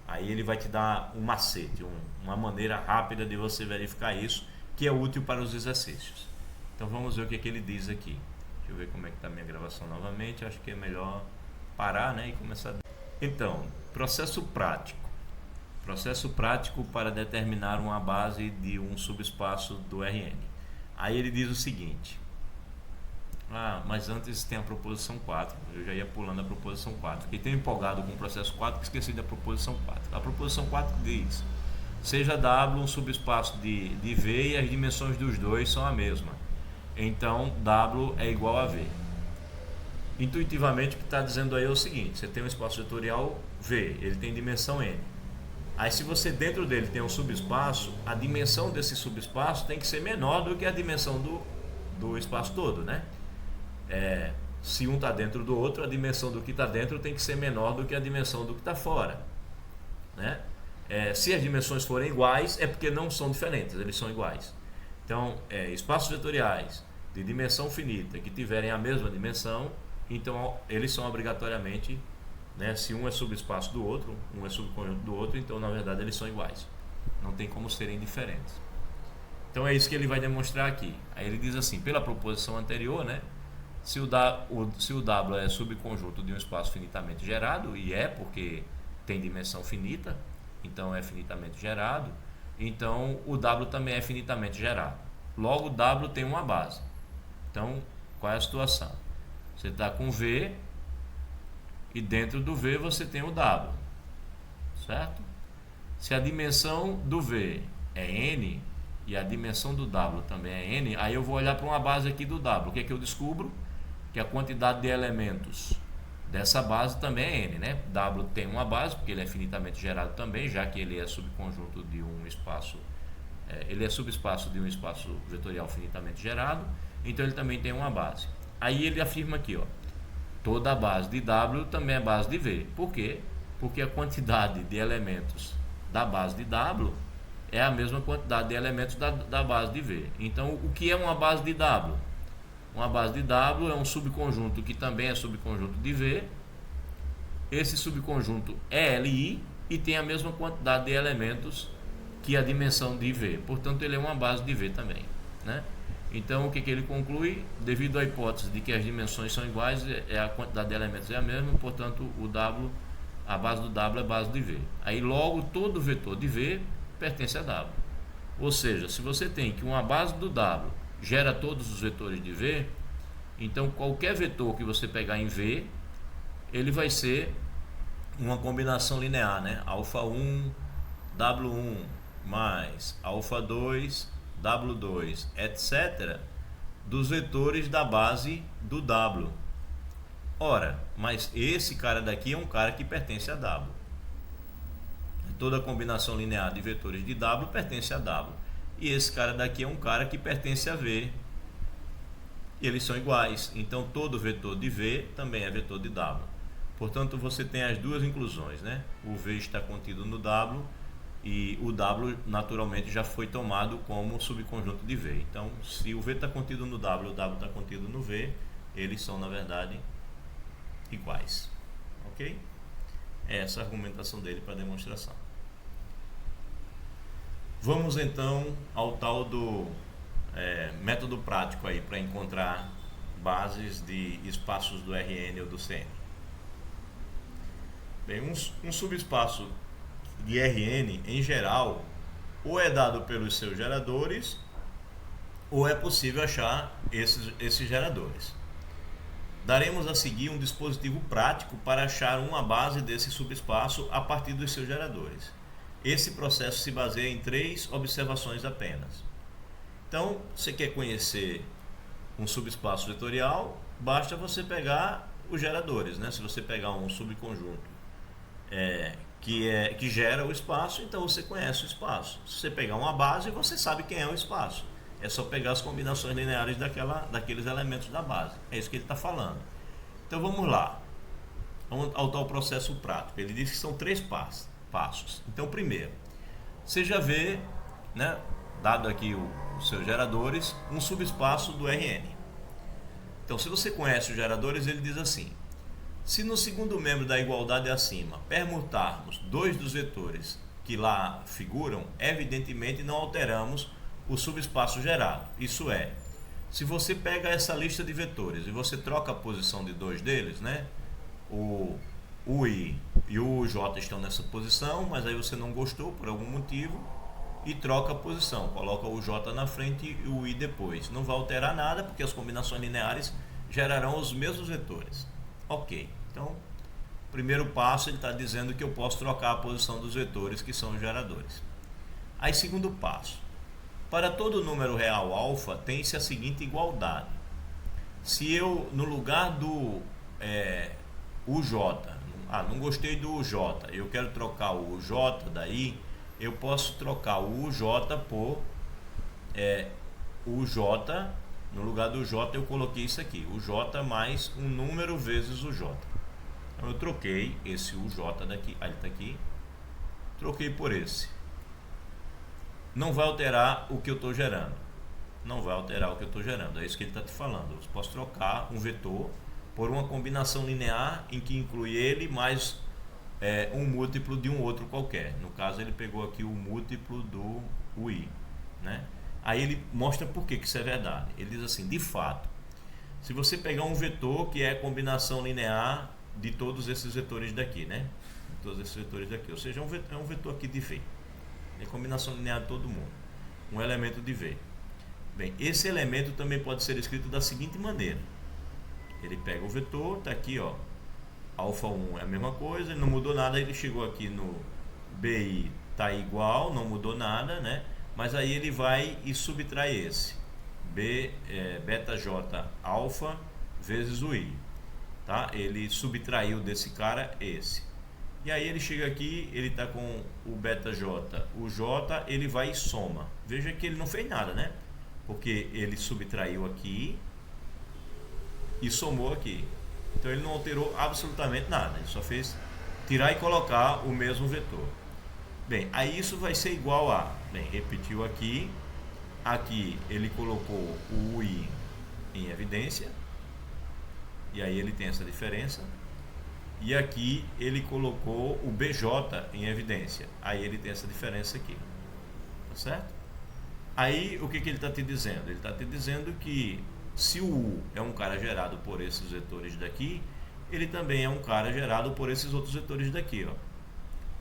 Aí ele vai te dar um macete, uma maneira rápida de você verificar isso, que é útil para os exercícios. Então vamos ver o que ele diz aqui. Deixa eu ver como é que está a minha gravação novamente. Acho que é melhor parar, né, e começar. Então, processo prático. Processo prático para determinar uma base de um subespaço do Rn. Aí ele diz o seguinte: mas antes tem a proposição 4. Eu já ia pulando a proposição 4. Fiquei tão empolgado com o processo 4 que esqueci da proposição 4. A proposição 4 diz: seja W um subespaço de V e as dimensões dos dois são a mesma. Então W é igual a V. Intuitivamente o que está dizendo aí é o seguinte: você tem um espaço vetorial V, ele tem dimensão N. Aí se você dentro dele tem um subespaço, a dimensão desse subespaço tem que ser menor do que a dimensão do espaço todo, né? Se um está dentro do outro, a dimensão do que está dentro tem que ser menor do que a dimensão do que está fora, né? Se as dimensões forem iguais, é porque não são diferentes, eles são iguais. Então, espaços vetoriais de dimensão finita que tiverem a mesma dimensão, então eles são obrigatoriamente, né, se um é subespaço do outro, um é subconjunto do outro, então na verdade eles são iguais. Não tem como serem diferentes. Então é isso que ele vai demonstrar aqui. Aí ele diz assim: pela proposição anterior, né, Se o W é subconjunto de um espaço finitamente gerado, e é porque tem dimensão finita, então é finitamente gerado, então o W também é finitamente gerado. Logo, o W tem uma base. Então, qual é a situação? Você está com V e dentro do V você tem o W, certo? Se a dimensão do V é N e a dimensão do W também é N, aí eu vou olhar para uma base aqui do W. O que é que eu descubro? Que a quantidade de elementos dessa base também é N, né? W tem uma base, porque ele é finitamente gerado também, já que ele é subconjunto de um espaço, ele é subespaço de um espaço vetorial finitamente gerado, então ele também tem uma base. Aí ele afirma aqui, ó, toda a base de W também é base de V. Por quê? Porque a quantidade de elementos da base de W é a mesma quantidade de elementos da base de V. Então, o que é uma base de W? Uma base de W é um subconjunto que também é subconjunto de V. Esse subconjunto é Li e tem a mesma quantidade de elementos que a dimensão de V. Portanto, ele é uma base de V também, né? Então, o que ele conclui? Devido à hipótese de que as dimensões são iguais, a quantidade de elementos é a mesma, portanto, a base do W é base de V. Aí, logo, todo vetor de V pertence a W. Ou seja, se você tem que uma base do W gera todos os vetores de V, então qualquer vetor que você pegar em V, ele vai ser uma combinação linear, né? Alfa1, W1 mais alfa2, W2, etc., dos vetores da base do W. Ora, mas esse cara daqui é um cara que pertence a W. Toda combinação linear de vetores de W pertence a W. E esse cara daqui é um cara que pertence a V. E eles são iguais. Então todo vetor de V também é vetor de W. Portanto, você tem as duas inclusões, né? O V está contido no W e o W naturalmente já foi tomado como subconjunto de V. Então, se o V está contido no W, o W está contido no V, eles são, na verdade, iguais. Ok? É essa a argumentação dele para a demonstração. Vamos então ao tal do método prático aí para encontrar bases de espaços do Rn ou do Cn. Bem, um subespaço de Rn, em geral, ou é dado pelos seus geradores, ou é possível achar esses geradores. Daremos a seguir um dispositivo prático para achar uma base desse subespaço a partir dos seus geradores. Esse processo se baseia em 3 observações apenas. Então, você quer conhecer um subespaço vetorial, basta você pegar os geradores, né? Se você pegar um subconjunto que gera o espaço, então você conhece o espaço. Se você pegar uma base, você sabe quem é o espaço. É só pegar as combinações lineares daqueles elementos da base. É isso que ele está falando. Então vamos lá. Vamos ao tal processo prático. Ele diz que são 3 passos. Então, primeiro, você já vê, né, dado aqui os seus geradores, um subespaço do Rn. Então, se você conhece os geradores, ele diz assim: se no segundo membro da igualdade acima permutarmos 2 dos vetores que lá figuram, evidentemente não alteramos o subespaço gerado. Isso é, se você pega essa lista de vetores e você troca a posição de 2 deles, né, o I e o J estão nessa posição, mas aí você não gostou por algum motivo e troca a posição, coloca o J na frente e o I depois. Não vai alterar nada porque as combinações lineares gerarão os mesmos vetores. Ok, então primeiro passo ele está dizendo que eu posso trocar a posição dos vetores que são os geradores. Aí segundo passo, para todo número real alfa tem-se a seguinte igualdade: se eu no lugar do UJ, não gostei do UJ, eu quero trocar o UJ daí, eu posso trocar o UJ por UJ, no lugar do J eu coloquei isso aqui, UJ mais um número vezes o J. Então eu troquei esse UJ daqui, ele está aqui, troquei por esse. Não vai alterar o que eu estou gerando. Não vai alterar o que eu estou gerando. É isso que ele está te falando. Eu posso trocar um vetor por uma combinação linear em que inclui ele mais um múltiplo de um outro qualquer. No caso, ele pegou aqui o múltiplo do I, né? Aí ele mostra por que isso é verdade. Ele diz assim: de fato, Se você pegar um vetor que é a combinação linear de todos esses vetores daqui, né? De todos esses vetores daqui, ou seja, é um vetor aqui de V. É combinação linear de todo mundo. Um elemento de V. Bem, esse elemento também pode ser escrito da seguinte maneira. Ele pega o vetor, tá aqui, ó. Alfa 1 é a mesma coisa, ele não mudou nada, ele chegou aqui no BI, tá igual, não mudou nada, né? Mas aí ele vai e subtrai esse. Beta J alfa vezes o I. Tá? Ele subtraiu desse cara esse. E aí ele chega aqui, ele está com o beta J, o J, ele vai e soma. Veja que ele não fez nada, né? Porque ele subtraiu aqui e somou aqui. Então ele não alterou absolutamente nada, ele só fez tirar e colocar o mesmo vetor. Bem, aí isso vai ser igual a, bem, repetiu aqui, aqui ele colocou o UI em evidência, e aí ele tem essa diferença. E aqui ele colocou o BJ em evidência. Aí ele tem essa diferença aqui. Tá certo? Aí o que ele está te dizendo? Ele está te dizendo que se o U é um cara gerado por esses vetores daqui, ele também é um cara gerado por esses outros vetores daqui, ó.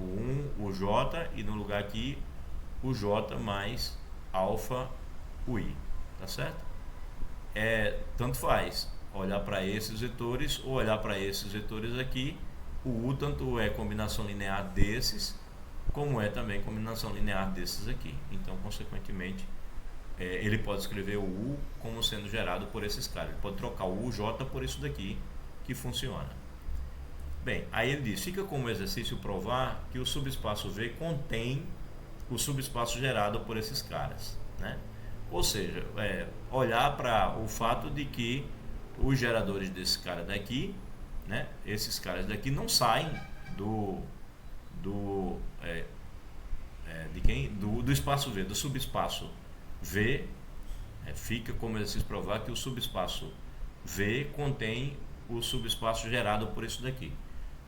O 1, o J e no lugar aqui o J mais alfa UI. Tá certo? Tanto faz olhar para esses vetores ou olhar para esses vetores aqui. O U tanto é combinação linear desses, como é também combinação linear desses aqui. Então, consequentemente, ele pode escrever o U como sendo gerado por esses caras. Ele pode trocar o UJ por isso daqui, que funciona. Bem, aí ele diz, fica como exercício provar que o subespaço V contém o subespaço gerado por esses caras, né? Ou seja, olhar para o fato de que os geradores desse cara daqui, né, esses caras daqui não saem do espaço V, do subespaço V. Fica como exercício provar que o subespaço V contém o subespaço gerado por isso daqui.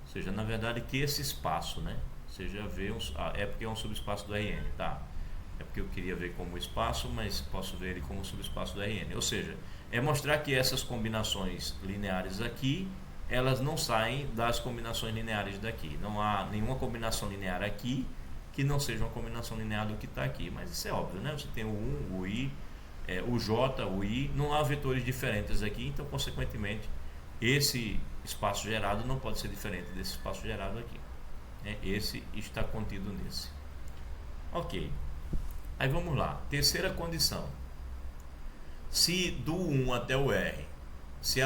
Ou seja, na verdade, que esse espaço, né, seja V, é porque é um subespaço do Rn, tá? É porque eu queria ver como espaço, mas posso ver ele como subespaço do Rn. Ou seja, é mostrar que essas combinações lineares aqui, elas não saem das combinações lineares daqui. Não há nenhuma combinação linear aqui que não seja uma combinação linear do que está aqui. Mas isso é óbvio, né? Você tem o 1, o I, o J, o I, não há vetores diferentes aqui, então, consequentemente, esse espaço gerado não pode ser diferente desse espaço gerado aqui. Esse está contido nesse. Ok. Aí vamos lá. Terceira condição. Se do 1 até o R se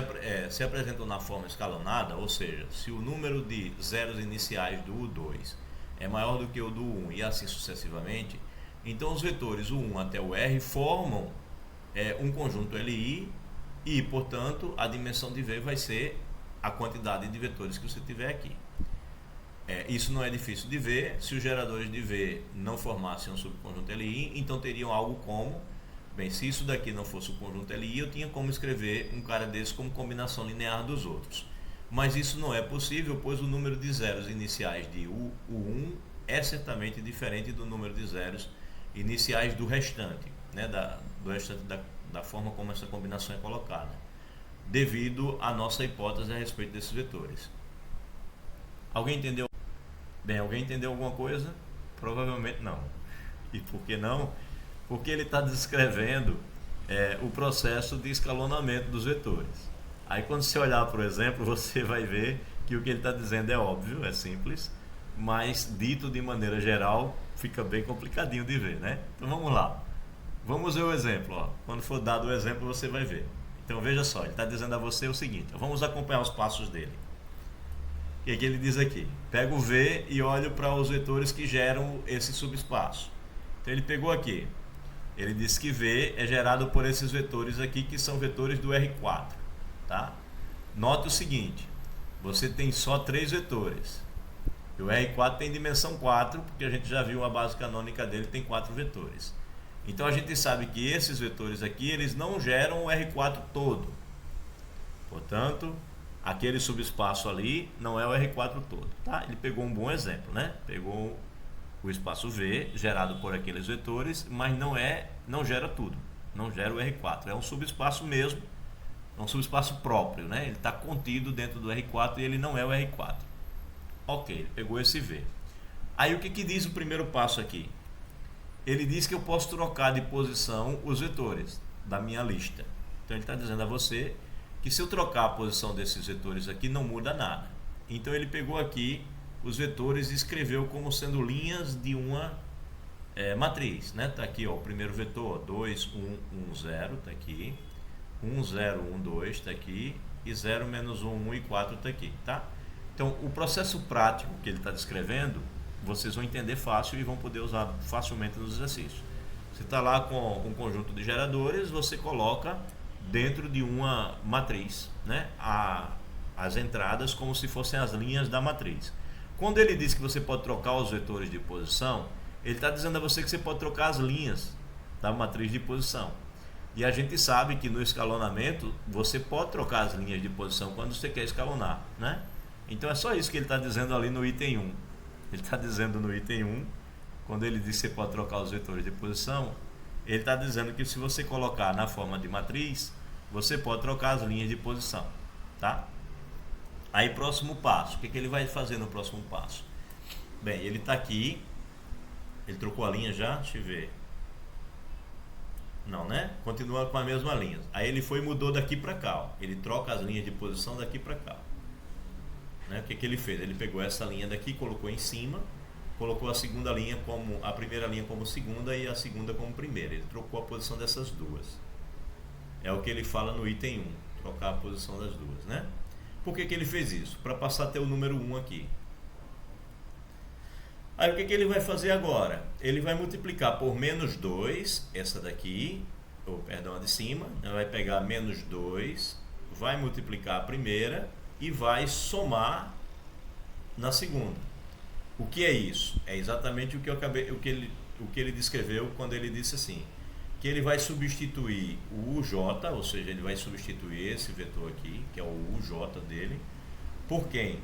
apresentam na forma escalonada, ou seja, se o número de zeros iniciais do U2 é maior do que o do 1 e assim sucessivamente, então os vetores U1 até o R formam um conjunto LI e, portanto, a dimensão de V vai ser a quantidade de vetores que você tiver aqui. Isso não é difícil de ver. Se os geradores de V não formassem um subconjunto LI, então teriam algo como, bem, se isso daqui não fosse o conjunto LI, eu tinha como escrever um cara desse como combinação linear dos outros. Mas isso não é possível, pois o número de zeros iniciais de U1 é certamente diferente do número de zeros iniciais do restante, né, do restante da forma como essa combinação é colocada, devido à nossa hipótese a respeito desses vetores. Alguém entendeu? Bem, alguém entendeu alguma coisa? Provavelmente não. E por que não? Porque ele está descrevendo o processo de escalonamento dos vetores. Aí quando você olhar para o exemplo, você vai ver que o que ele está dizendo é óbvio, é simples, mas dito de maneira geral, fica bem complicadinho de ver, né? Então vamos lá. Vamos ver o exemplo, ó. Quando for dado o exemplo, você vai ver. Então veja só, ele está dizendo a você o seguinte, vamos acompanhar os passos dele. O que é que ele diz aqui? Pega o V e olho para os vetores que geram esse subespaço. Então ele pegou aqui. Ele disse que V é gerado por esses vetores aqui, que são vetores do R4. Tá? Note o seguinte, você tem só 3 vetores. E o R4 tem dimensão 4, porque a gente já viu a base canônica dele, tem 4 vetores. Então a gente sabe que esses vetores aqui, eles não geram o R4 todo. Portanto, aquele subespaço ali não é o R4 todo, tá? Ele pegou um bom exemplo, né? Pegou o espaço V gerado por aqueles vetores, mas não gera tudo, não gera o R4, é um subespaço mesmo É um subespaço próprio, né? Ele está contido dentro do R4 e ele não é o R4. Ok, ele pegou esse V. Aí o que diz o primeiro passo aqui? Ele diz que eu posso trocar de posição os vetores da minha lista. Então ele está dizendo a você que se eu trocar a posição desses vetores aqui não muda nada. Então ele pegou aqui os vetores e escreveu como sendo linhas de uma matriz, né? Tá aqui, ó, o primeiro vetor, 2, 1, 1, 0, tá aqui. 1, 0, 1, 2, tá aqui. E 0, menos 1, 1 e 4 tá aqui, tá? Então o processo prático que ele está descrevendo, vocês vão entender fácil e vão poder usar facilmente nos exercícios. Você está lá com um conjunto de geradores, você coloca dentro de uma matriz, né, as entradas como se fossem as linhas da matriz. Quando ele diz que você pode trocar os vetores de posição, ele está dizendo a você que você pode trocar as linhas da matriz de posição. E a gente sabe que no escalonamento você pode trocar as linhas de posição quando você quer escalonar, né? Então é só isso que ele está dizendo ali no item 1. Ele está dizendo no item 1, quando ele diz que você pode trocar os vetores de posição, ele está dizendo que se você colocar na forma de matriz, você pode trocar as linhas de posição, tá? Aí próximo passo, o que ele vai fazer no próximo passo? Bem, ele está aqui, ele trocou a linha já, deixa eu ver. Não, né? Continua com a mesma linha. Aí ele foi e mudou daqui para cá, ó. Ele troca as linhas de posição daqui para cá. Né? O que ele fez? Ele pegou essa linha daqui, colocou em cima, colocou a segunda linha como a primeira linha como segunda e a segunda como primeira. Ele trocou a posição dessas duas. É o que ele fala no item 1, trocar a posição das duas, né? Por que ele fez isso? Para passar a ter o número 1 aqui. Aí o que ele vai fazer agora? Ele vai multiplicar por menos 2, essa daqui, ou perdão, a de cima, ele vai pegar menos 2, vai multiplicar a primeira e vai somar na segunda. O que é isso? É exatamente o que ele descreveu quando ele disse assim, que ele vai substituir o UJ, ou seja, ele vai substituir esse vetor aqui, que é o UJ dele, por quem?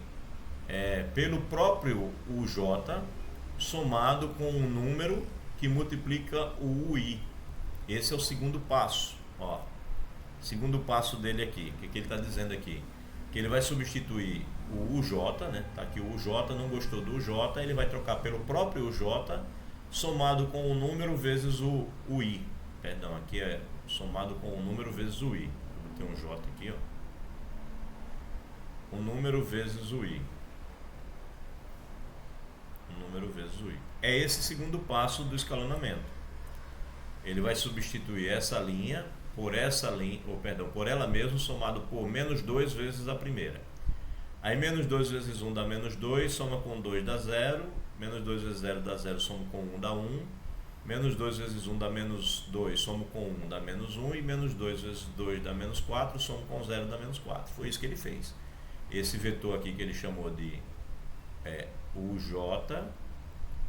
Pelo próprio UJ somado com um número que multiplica o UI. Esse é o segundo passo, ó. Segundo passo dele aqui, o que ele está dizendo aqui? Que ele vai substituir o UJ, né? Tá aqui o UJ, não gostou do UJ, ele vai trocar pelo próprio UJ somado com o número vezes o UI. Perdão, aqui é somado com o número vezes o I. Eu botei um J aqui, ó. O número vezes o I. O número vezes o I. É esse segundo passo do escalonamento. Ele vai substituir essa linha por essa linha, por ela mesma, somado por menos 2 vezes a primeira. Aí menos 2 vezes 1 dá menos 2, soma com 2 dá 0, menos 2 vezes 0 dá 0, soma com 1 dá 1, menos 2 vezes 1 dá menos 2, soma com 1 dá menos 1, e menos 2 vezes 2 dá menos 4, soma com 0 dá menos 4. Foi isso que ele fez. Esse vetor aqui que ele chamou de UJ,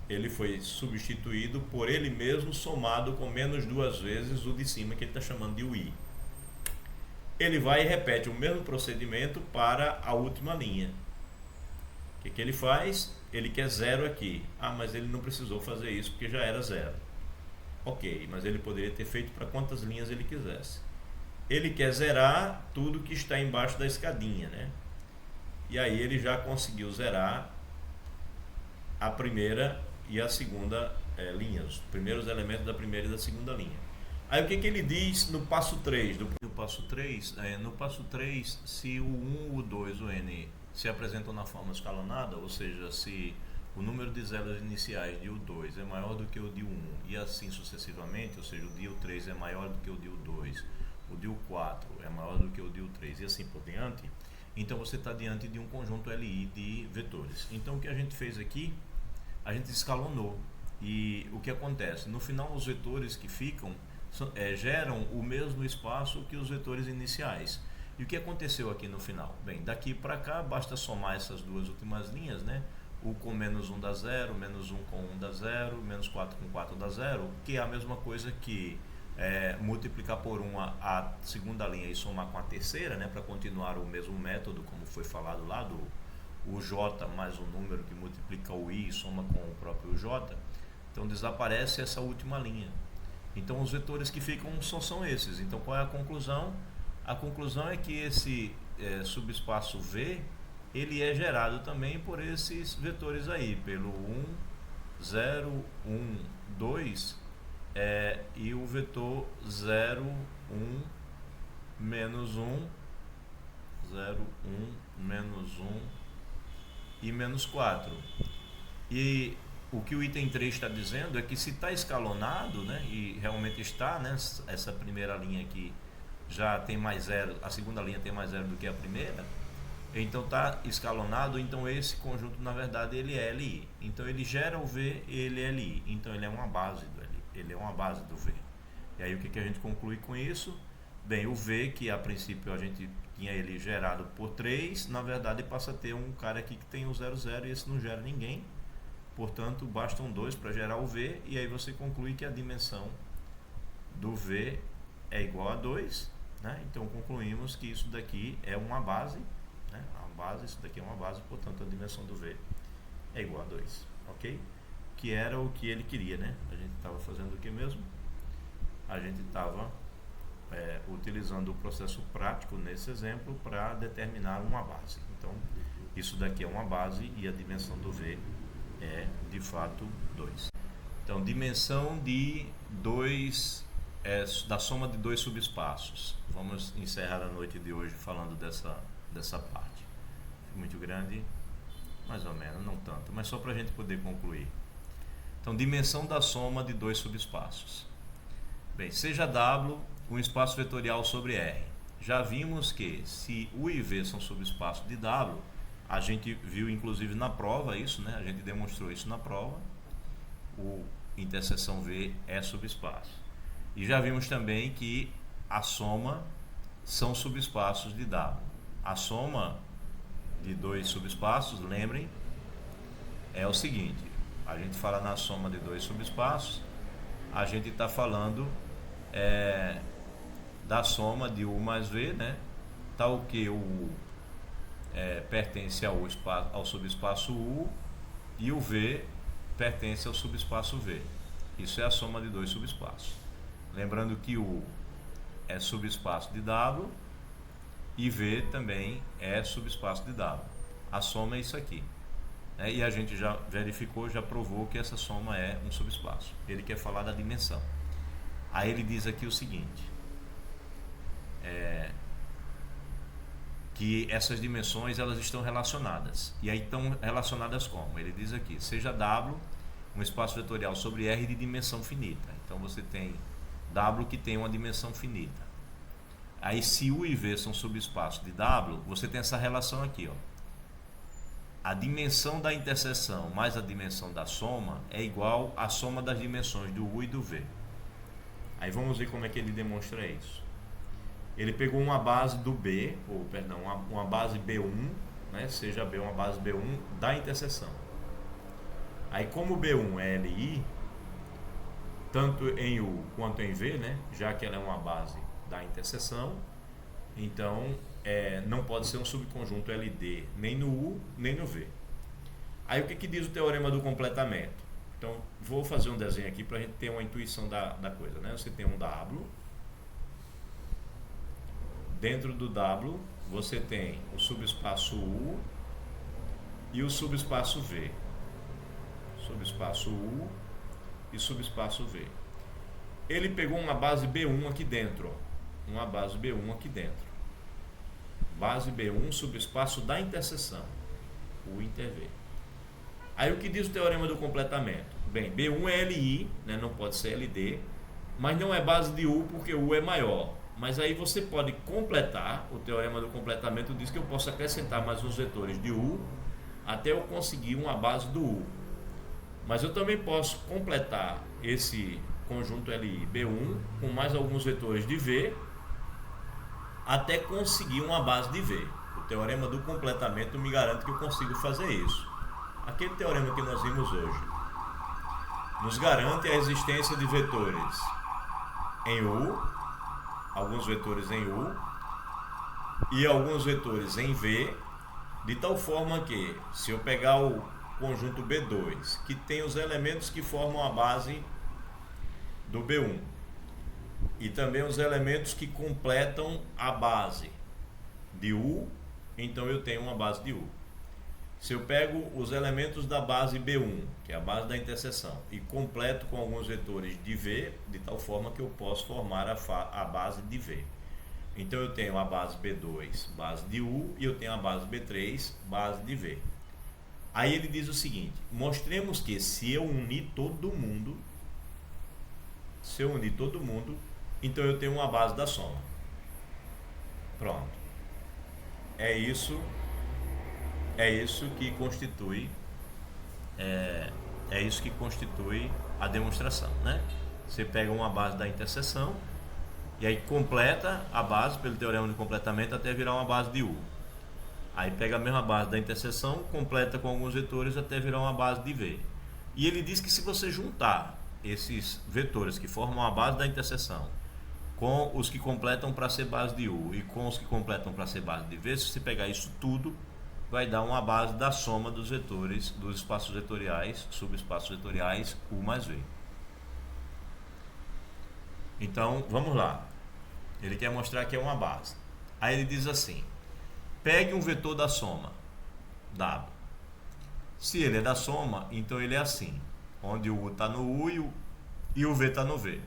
ele foi substituído por ele mesmo somado com menos 2 vezes o de cima que ele está chamando de UI. Ele vai e repete o mesmo procedimento para a última linha. O que ele faz? Ele quer 0 aqui. Ah, mas ele não precisou fazer isso porque já era 0. Ok, mas ele poderia ter feito para quantas linhas ele quisesse. Ele quer zerar tudo que está embaixo da escadinha, né? E aí ele já conseguiu zerar a primeira e a segunda linha, os primeiros elementos da primeira e da segunda linha. Aí o que ele diz no passo 3? No passo 3, se o 1, o 2, o n se apresentam na forma escalonada, ou seja, se o número de zeros iniciais de U2 é maior do que o de U1 e assim sucessivamente, ou seja, o de U3 é maior do que o de U2, o de U4 é maior do que o de U3 e assim por diante, então você está diante de um conjunto LI de vetores. Então o que a gente fez aqui, a gente escalonou e o que acontece? No final os vetores que ficam geram o mesmo espaço que os vetores iniciais. E o que aconteceu aqui no final? Bem, daqui para cá basta somar essas duas últimas linhas, né? O com menos 1 dá 0, menos 1 com 1 dá 0, menos 4 com 4 dá 0, que é a mesma coisa que multiplicar por 1 a segunda linha e somar com a terceira, né? Para continuar o mesmo método, como foi falado lá, o J mais o número que multiplica o I e soma com o próprio J. Então desaparece essa última linha. Então os vetores que ficam são esses. Então qual é a conclusão? A conclusão é que esse subespaço V, ele é gerado também por esses vetores aí, pelo 1, 0, 1, 2 e o vetor 0, 1, menos 1, 0, 1, menos 1 e menos 4. E o que o item 3 está dizendo é que se está escalonado, né, e realmente está, né, essa primeira linha aqui já tem mais zero, a segunda linha tem mais zero do que a primeira, então está escalonado, então esse conjunto na verdade ele é LI, então ele gera o V, ele é LI, então ele é uma base do LI, ele é uma base do V. E aí o que a gente conclui com isso? Bem, o V, que a princípio a gente tinha ele gerado por 3, na verdade passa a ter um cara aqui que tem o 0, 0 e esse não gera ninguém, portanto bastam 2 para gerar o V, e aí você conclui que a dimensão do V é igual a 2, né? Então concluímos que isso daqui é uma base, né? Isso daqui é uma base, portanto a dimensão do V é igual a 2, ok? Que era o que ele queria, né? A gente estava fazendo o que mesmo? A gente estava utilizando o processo prático nesse exemplo para determinar uma base. Então isso daqui é uma base e a dimensão do V é de fato 2. Então dimensão de da soma de dois subespaços. Vamos encerrar a noite de hoje falando dessa parte. Muito grande, mais ou menos, não tanto, mas só para a gente poder concluir. Então, dimensão da soma de dois subespaços. Bem, seja W um espaço vetorial sobre R. Já vimos que se U e V são subespaços de W, a gente viu inclusive na prova isso, né? A gente demonstrou isso na prova. O interseção V é subespaço. E já vimos também que a soma são subespaços de W. A soma de dois subespaços, lembrem, é o seguinte: a gente fala na soma de dois subespaços, a gente está falando da soma de U mais V, né? Tal que o U pertence ao subespaço U e o V pertence ao subespaço V. Isso é a soma de dois subespaços. Lembrando que U é subespaço de W e V também é subespaço de W. A soma é isso aqui. E a gente já verificou, já provou que essa soma é um subespaço. Ele quer falar da dimensão. Aí ele diz aqui o seguinte, que essas dimensões elas estão relacionadas. E aí estão relacionadas como? Ele diz aqui, seja W um espaço vetorial sobre R de dimensão finita. Então você tem W que tem uma dimensão finita. Aí se U e V são subespaços de W, você tem essa relação aqui, ó. A dimensão da interseção mais a dimensão da soma é igual à soma das dimensões do U e do V. Aí vamos ver como é que ele demonstra isso. Ele pegou uma base do B, uma base B1, né? Seja B uma base B1 da interseção. Aí como B1 é LI, tanto em U quanto em V, né? Já que ela é uma base da interseção, então não pode ser um subconjunto LD nem no U nem no V. Aí o que diz o teorema do completamento? Então vou fazer um desenho aqui para a gente ter uma intuição da coisa, né? Você tem um W, dentro do W você tem o subespaço U e o subespaço V. Subespaço U e subespaço V. Ele pegou uma base B1 aqui dentro, ó. Uma base B1 aqui dentro. Base B1, subespaço da interseção, U inter V. Aí o que diz o teorema do completamento? Bem, B1 é LI, né, não pode ser LD, mas não é base de U porque U é maior. Mas aí você pode completar, o teorema do completamento diz que eu posso acrescentar mais uns vetores de U até eu conseguir uma base do U. Mas eu também posso completar esse conjunto LI B1 com mais alguns vetores de V até conseguir uma base de V. O teorema do completamento me garante que eu consigo fazer isso. Aquele teorema que nós vimos hoje nos garante a existência de vetores em U, alguns vetores em U e alguns vetores em V, de tal forma que se eu pegar o conjunto B2, que tem os elementos que formam a base do B1, e também os elementos que completam a base de U, então eu tenho uma base de U. Se eu pego os elementos da base B1, que é a base da interseção, e completo com alguns vetores de V, de tal forma que eu posso formar a base de V. Então eu tenho a base B2, base de U, e eu tenho a base B3, base de V. Aí ele diz o seguinte: mostremos que se eu unir todo mundo, então eu tenho uma base da soma. Pronto. É isso que constitui a demonstração, né? Você pega uma base da interseção e aí completa a base pelo teorema de completamento até virar uma base de U. Aí pega a mesma base da interseção, completa com alguns vetores até virar uma base de V. E ele diz que se você juntar esses vetores que formam a base da interseção com os que completam para ser base de U e com os que completam para ser base de V, se você pegar isso tudo, vai dar uma base da soma dos vetores, dos espaços vetoriais, subespaços vetoriais U mais V. Então, vamos lá. Ele quer mostrar que é uma base. Aí ele diz assim: pegue um vetor da soma, W. Se ele é da soma, então ele é assim, onde o U está no U e o V está no V.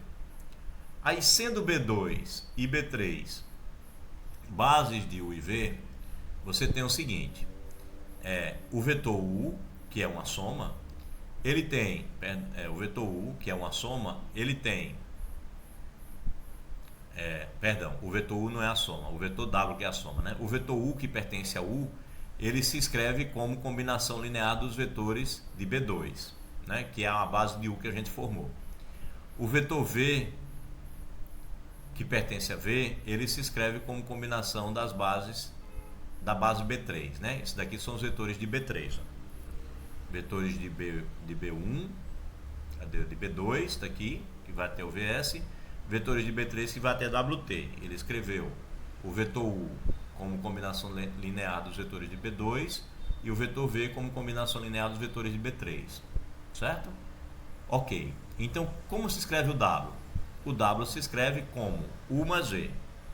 Aí, sendo B2 e B3 bases de U e V, você tem o seguinte: o vetor U, que é uma soma, ele tem, o vetor U, que é uma soma, ele tem, o vetor U não é a soma, o vetor W que é a soma, né? O vetor U que pertence a U, ele se escreve como combinação linear dos vetores de B2, né? Que é a base de U que a gente formou. O vetor V, que pertence a V, ele se escreve como combinação das bases da base B3, né? Esses daqui são os vetores de B3, ó. Vetores de B1, de B2, está aqui, que vai até o VS, vetores de B3 que vai até WT. Ele escreveu o vetor U como combinação linear dos vetores de B2 e o vetor V como combinação linear dos vetores de B3, certo? Ok, então como se escreve o W? O W se escreve como U mais V.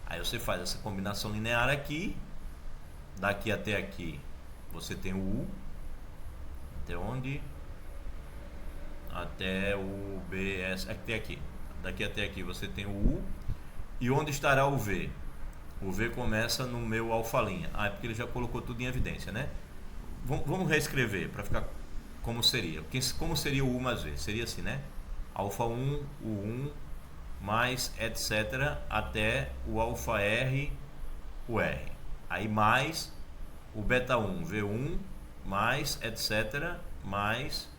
Aí você faz essa combinação linear aqui, daqui até aqui você tem o U, até onde? Até o BS, até aqui. Daqui até aqui você tem o U, e onde estará o V? O V começa no meu alfa'. É porque ele já colocou tudo em evidência, né? Vamos reescrever para ficar como seria. Como seria o U mais V? Seria assim, né? Alfa'1, U1, mais etc. até o alfa', o R. Aí mais o beta'1, V1, mais etc. mais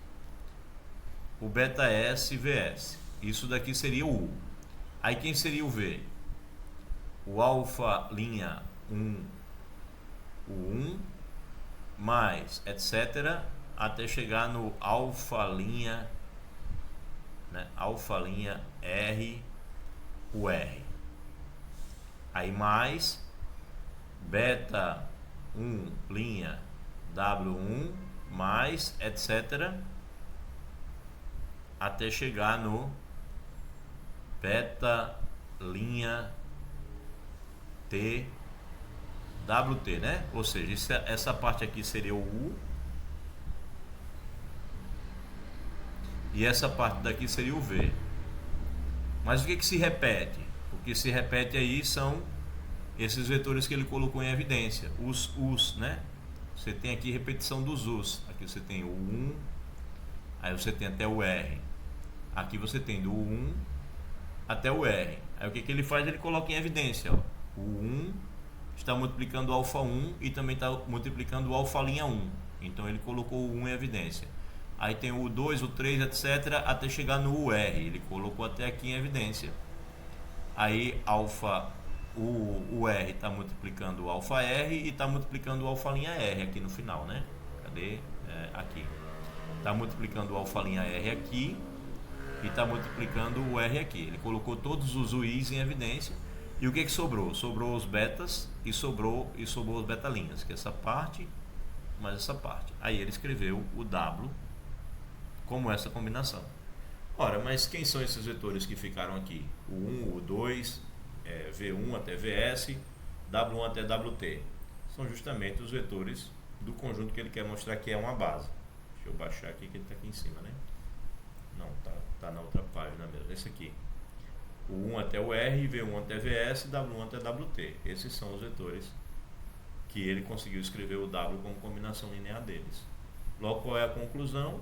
o beta-S, VS. Isso daqui seria o U. Aí quem seria o V? O alfa'1, o 1, mais etc. até chegar no alfa', né? Alfa' R, o R. Aí mais beta 1 linha W1 mais etc. até chegar no beta linha T WT, né? Ou seja, essa parte aqui seria o U e essa parte daqui seria o V. Mas o que se repete? O que se repete aí são esses vetores que ele colocou em evidência, os U's, né? Você tem aqui repetição dos U's. Aqui você tem o 1, aí você tem até o R. Aqui você tem do 1 até o R. Aí o que ele faz? Ele coloca em evidência, ó. O 1 está multiplicando o alfa'1 e também está multiplicando o alfa'1. Então ele colocou o 1 em evidência. Aí tem o 2, o 3, etc. até chegar no UR. Ele colocou até aqui em evidência. Aí o R está multiplicando o alfa', e está multiplicando o alfa', aqui no final, né? Cadê? Aqui. Está multiplicando o alfa', aqui. E está multiplicando o R aqui. Ele colocou todos os UIs em evidência. E o que sobrou? Sobrou os betas e sobrou os betalinhas, que é essa parte mais essa parte. Aí ele escreveu o W como essa combinação. Ora, mas quem são esses vetores que ficaram aqui? O 1, o 2, V1 até VS, W1 até WT. São justamente os vetores do conjunto que ele quer mostrar que é uma base. Deixa eu baixar aqui que ele está aqui em cima, né? Não, tá na outra página mesmo. Esse aqui. O 1 até o R, V1 até VS, W1 até WT. Esses são os vetores que ele conseguiu escrever o W como combinação linear deles. Logo, qual é a conclusão?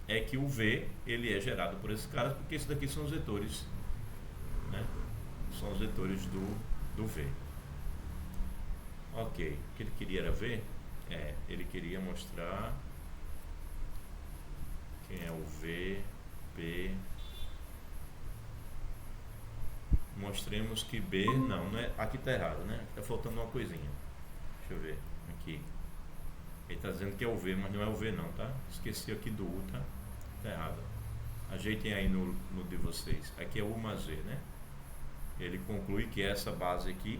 É que o V ele é gerado por esses caras, porque esses daqui são os vetores, né? São os vetores do V. Ok, o que ele queria era V? Ele queria mostrar quem é o V, P. Mostremos que B, não é, aqui está errado, né? Está faltando uma coisinha. Deixa eu ver, aqui. Ele está dizendo que é o V, mas não é o V não, tá? Esqueci aqui do U, tá? Tá errado. Ajeitem aí no de vocês. Aqui é U mais V, né? Ele conclui que essa base aqui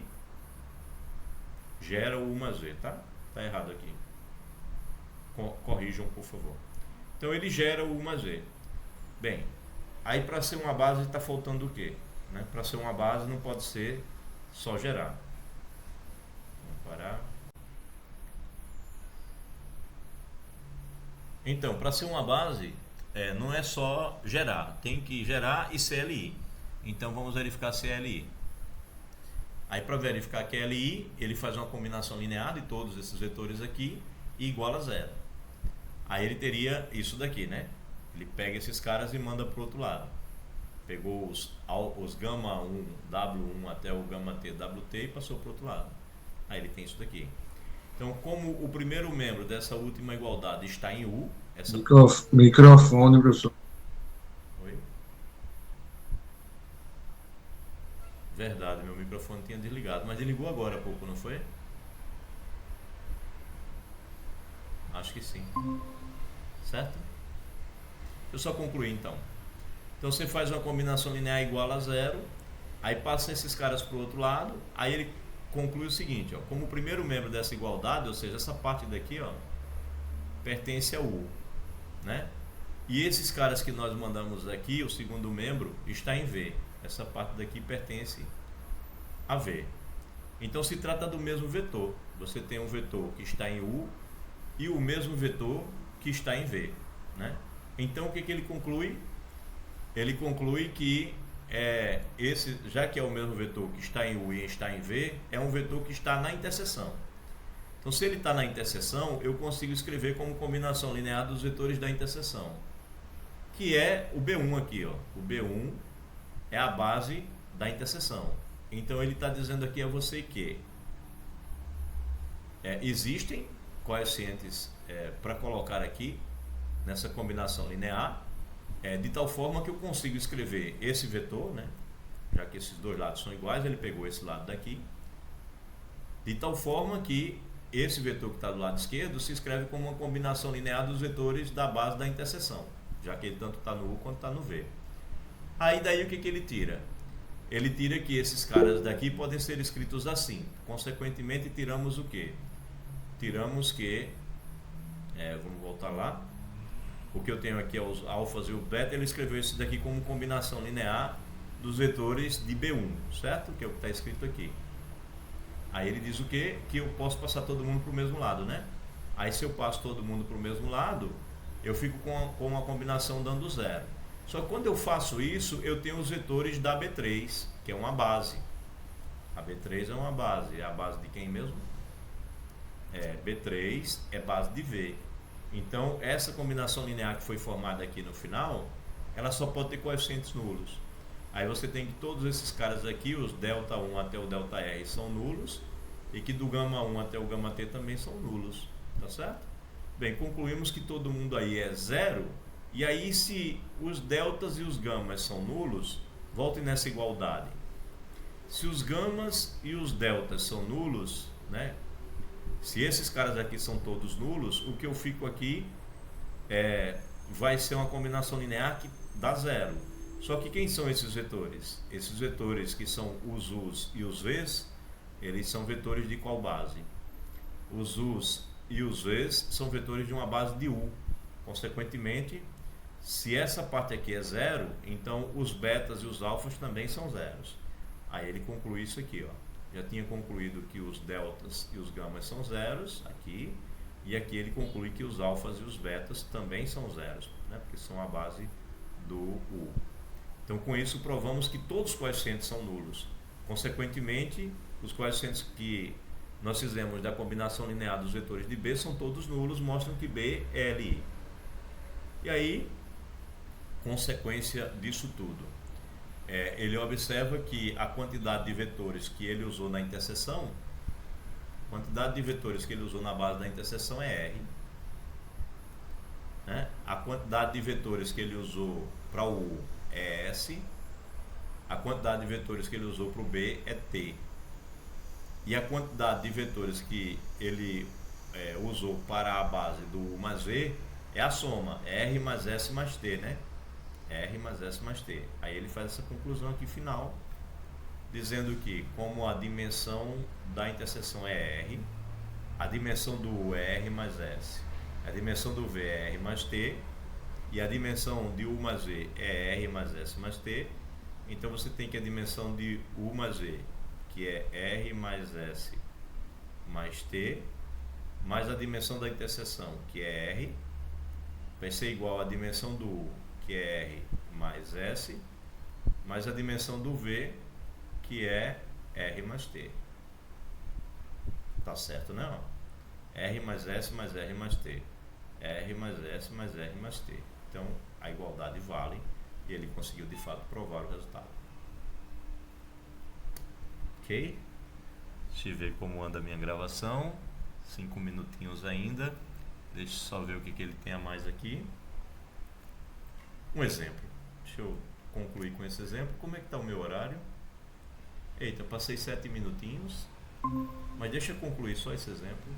gera o U mais V, tá? Tá errado aqui. Corrijam, por favor. Então ele gera o U mais V. Bem, aí para ser uma base está faltando o quê? Né? Para ser uma base não pode ser só gerar. Vamos parar. Então, para ser uma base, não é só gerar, tem que gerar e CLI. Então vamos verificar CLI. Aí para verificar QLI, ele faz uma combinação linear de todos esses vetores aqui e iguala a zero. Aí ele teria isso daqui, né? Ele pega esses caras e manda para o outro lado. Pegou os gama 1 W1 até o gama T WT e passou para o outro lado. Aí ele tem isso daqui. Então, como o primeiro membro dessa última igualdade está em U... Microfone, professor. Oi? Verdade, meu microfone tinha desligado, mas ele ligou agora há pouco, não foi? Acho que sim. Certo? Eu só concluí então. Então você faz uma combinação linear igual a zero, aí passa esses caras para o outro lado, aí ele conclui o seguinte, ó, como o primeiro membro dessa igualdade, ou seja, essa parte daqui, ó, pertence ao U, né? E esses caras que nós mandamos aqui, o segundo membro, está em V. Essa parte daqui pertence a V. Então se trata do mesmo vetor. Você tem um vetor que está em U e o mesmo vetor que está em V, né? Então o que ele conclui? Ele conclui que esse, já que é o mesmo vetor que está em U e está em V, é um vetor que está na interseção. Então se ele está na interseção, eu consigo escrever como combinação linear dos vetores da interseção, que é o B1 aqui, ó. O B1 é a base da interseção. Então ele está dizendo aqui a você que existem coeficientes para colocar aqui nessa combinação linear, de tal forma que eu consigo escrever esse vetor, né? Já que esses dois lados são iguais, ele pegou esse lado daqui, de tal forma que esse vetor que está do lado esquerdo se escreve como uma combinação linear dos vetores da base da interseção, já que ele tanto está no U quanto está no V. Aí daí o que ele tira? Ele tira que esses caras daqui podem ser escritos assim. Consequentemente, tiramos o quê? Tiramos que, vamos voltar lá, o que eu tenho aqui é os alfas e o beta, ele escreveu isso daqui como combinação linear dos vetores de B1, certo? Que é o que está escrito aqui. Aí ele diz o quê? Que eu posso passar todo mundo para o mesmo lado, né? Aí se eu passo todo mundo para o mesmo lado, eu fico com uma combinação dando zero. Só que quando eu faço isso, eu tenho os vetores da B3, que é uma base. A B3 é uma base. É a base de quem mesmo? B3 é base de V. Então, essa combinação linear que foi formada aqui no final, ela só pode ter coeficientes nulos. Aí você tem que todos esses caras aqui, os delta 1 até o delta R, são nulos, e que do gama 1 até o gama T também são nulos. Tá certo? Bem, concluímos que todo mundo aí é zero. E aí, se os deltas e os gamas são nulos, voltem nessa igualdade. Se os gamas e os deltas são nulos, né? Se esses caras aqui são todos nulos, o que eu fico aqui vai ser uma combinação linear que dá zero. Só que quem são esses vetores? Esses vetores que são os U's e os V's, eles são vetores de qual base? Os U's e os V's são vetores de uma base de U. Consequentemente, Se essa parte aqui é zero, então os betas e os alfas também são zeros. Aí ele conclui isso aqui, ó. Já tinha concluído que os deltas e os gamas são zeros aqui, e aqui ele conclui que os alfas e os betas também são zeros, né? Porque são a base do U. Então, com isso, provamos que todos os coeficientes são nulos. Consequentemente, os coeficientes que nós fizemos da combinação linear dos vetores de B são todos nulos, mostram que B é LI. E aí, consequência disso tudo, ele observa que a quantidade de vetores que ele usou na interseção, a quantidade de vetores que ele usou na base da interseção é R, né? A quantidade de vetores que ele usou para o U é S, a quantidade de vetores que ele usou para o B é T, e a quantidade de vetores que ele usou para a base do U mais V é a soma, R mais S mais T, né? R mais S mais T. Aí ele faz essa conclusão aqui final, dizendo que como a dimensão da interseção é R, a dimensão do U é R mais S, a dimensão do V é R mais T, e a dimensão de U mais V é R mais S mais T. Então você tem que a dimensão de U mais V, que é R mais S mais T, mais a dimensão da interseção, que é R, vai ser igual à dimensão do U, que é R mais S, mais a dimensão do V, que é R mais T. Tá certo, né? R mais S mais R mais T. R mais S mais R mais T. Então, a igualdade vale e ele conseguiu, de fato, provar o resultado. Ok? Deixa eu ver como anda a minha gravação. 5 minutinhos ainda. Deixa eu só ver o que ele tem a mais aqui. Um exemplo. Deixa eu concluir com esse exemplo. Como é que está o meu horário? Eita, passei 7 minutinhos. Mas deixa eu concluir só esse exemplo,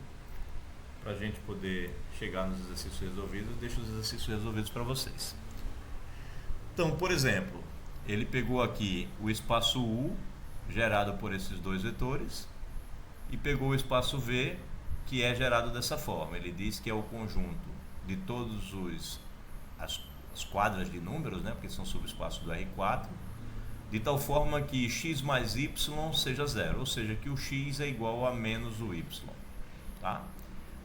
para a gente poder chegar nos exercícios resolvidos. Deixo os exercícios resolvidos para vocês. Então, por exemplo, ele pegou aqui o espaço U, gerado por esses dois vetores, e pegou o espaço V, que é gerado dessa forma. Ele diz que é o conjunto de todos as quadras de números, né, porque são subespaços do R4, de tal forma que x mais y seja zero, ou seja, que o x é igual a menos o y. Tá?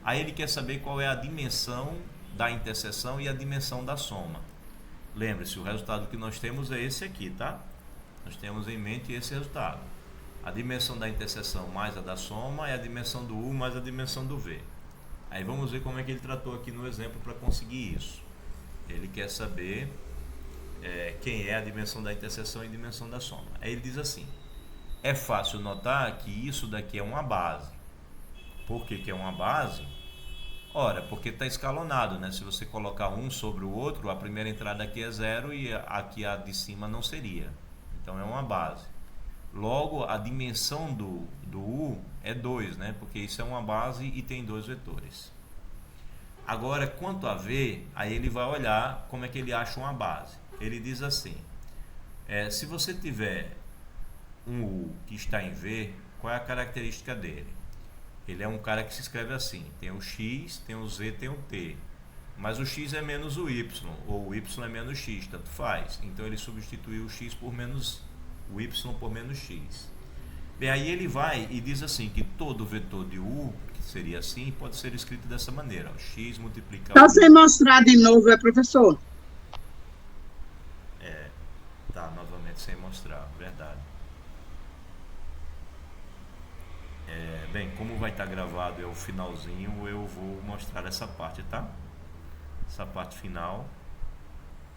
Aí ele quer saber qual é a dimensão da interseção e a dimensão da soma. Lembre-se, o resultado que nós temos é esse aqui, tá? Nós temos em mente esse resultado. A dimensão da interseção mais a da soma é a dimensão do U mais a dimensão do V. Aí vamos ver como é que ele tratou aqui no exemplo para conseguir isso. Ele quer saber quem é a dimensão da interseção e a dimensão da soma. Aí ele diz assim: é fácil notar que isso daqui é uma base. Por que é uma base? Ora, porque está escalonado, né? Se você colocar um sobre o outro, a primeira entrada aqui é zero e aqui a de cima não seria. Então é uma base. Logo, a dimensão do U é 2, né? Porque isso é uma base e tem dois vetores. Agora, quanto a V, aí ele vai olhar como é que ele acha uma base. Ele diz assim: se você tiver um U que está em V, qual é a característica dele? Ele é um cara que se escreve assim: tem o X, tem o Z, tem o T. Mas o X é menos o Y, ou o Y é menos X, tanto faz. Então ele substituiu o X por menos o Y por menos X. Bem, aí ele vai e diz assim que todo vetor de U, que seria assim, pode ser escrito dessa maneira: ó, X multiplicado. Só você mostrar de novo, professor? Tá, novamente sem mostrar, verdade. Bem, como vai estar gravado é o finalzinho, eu vou mostrar essa parte, tá? Essa parte final,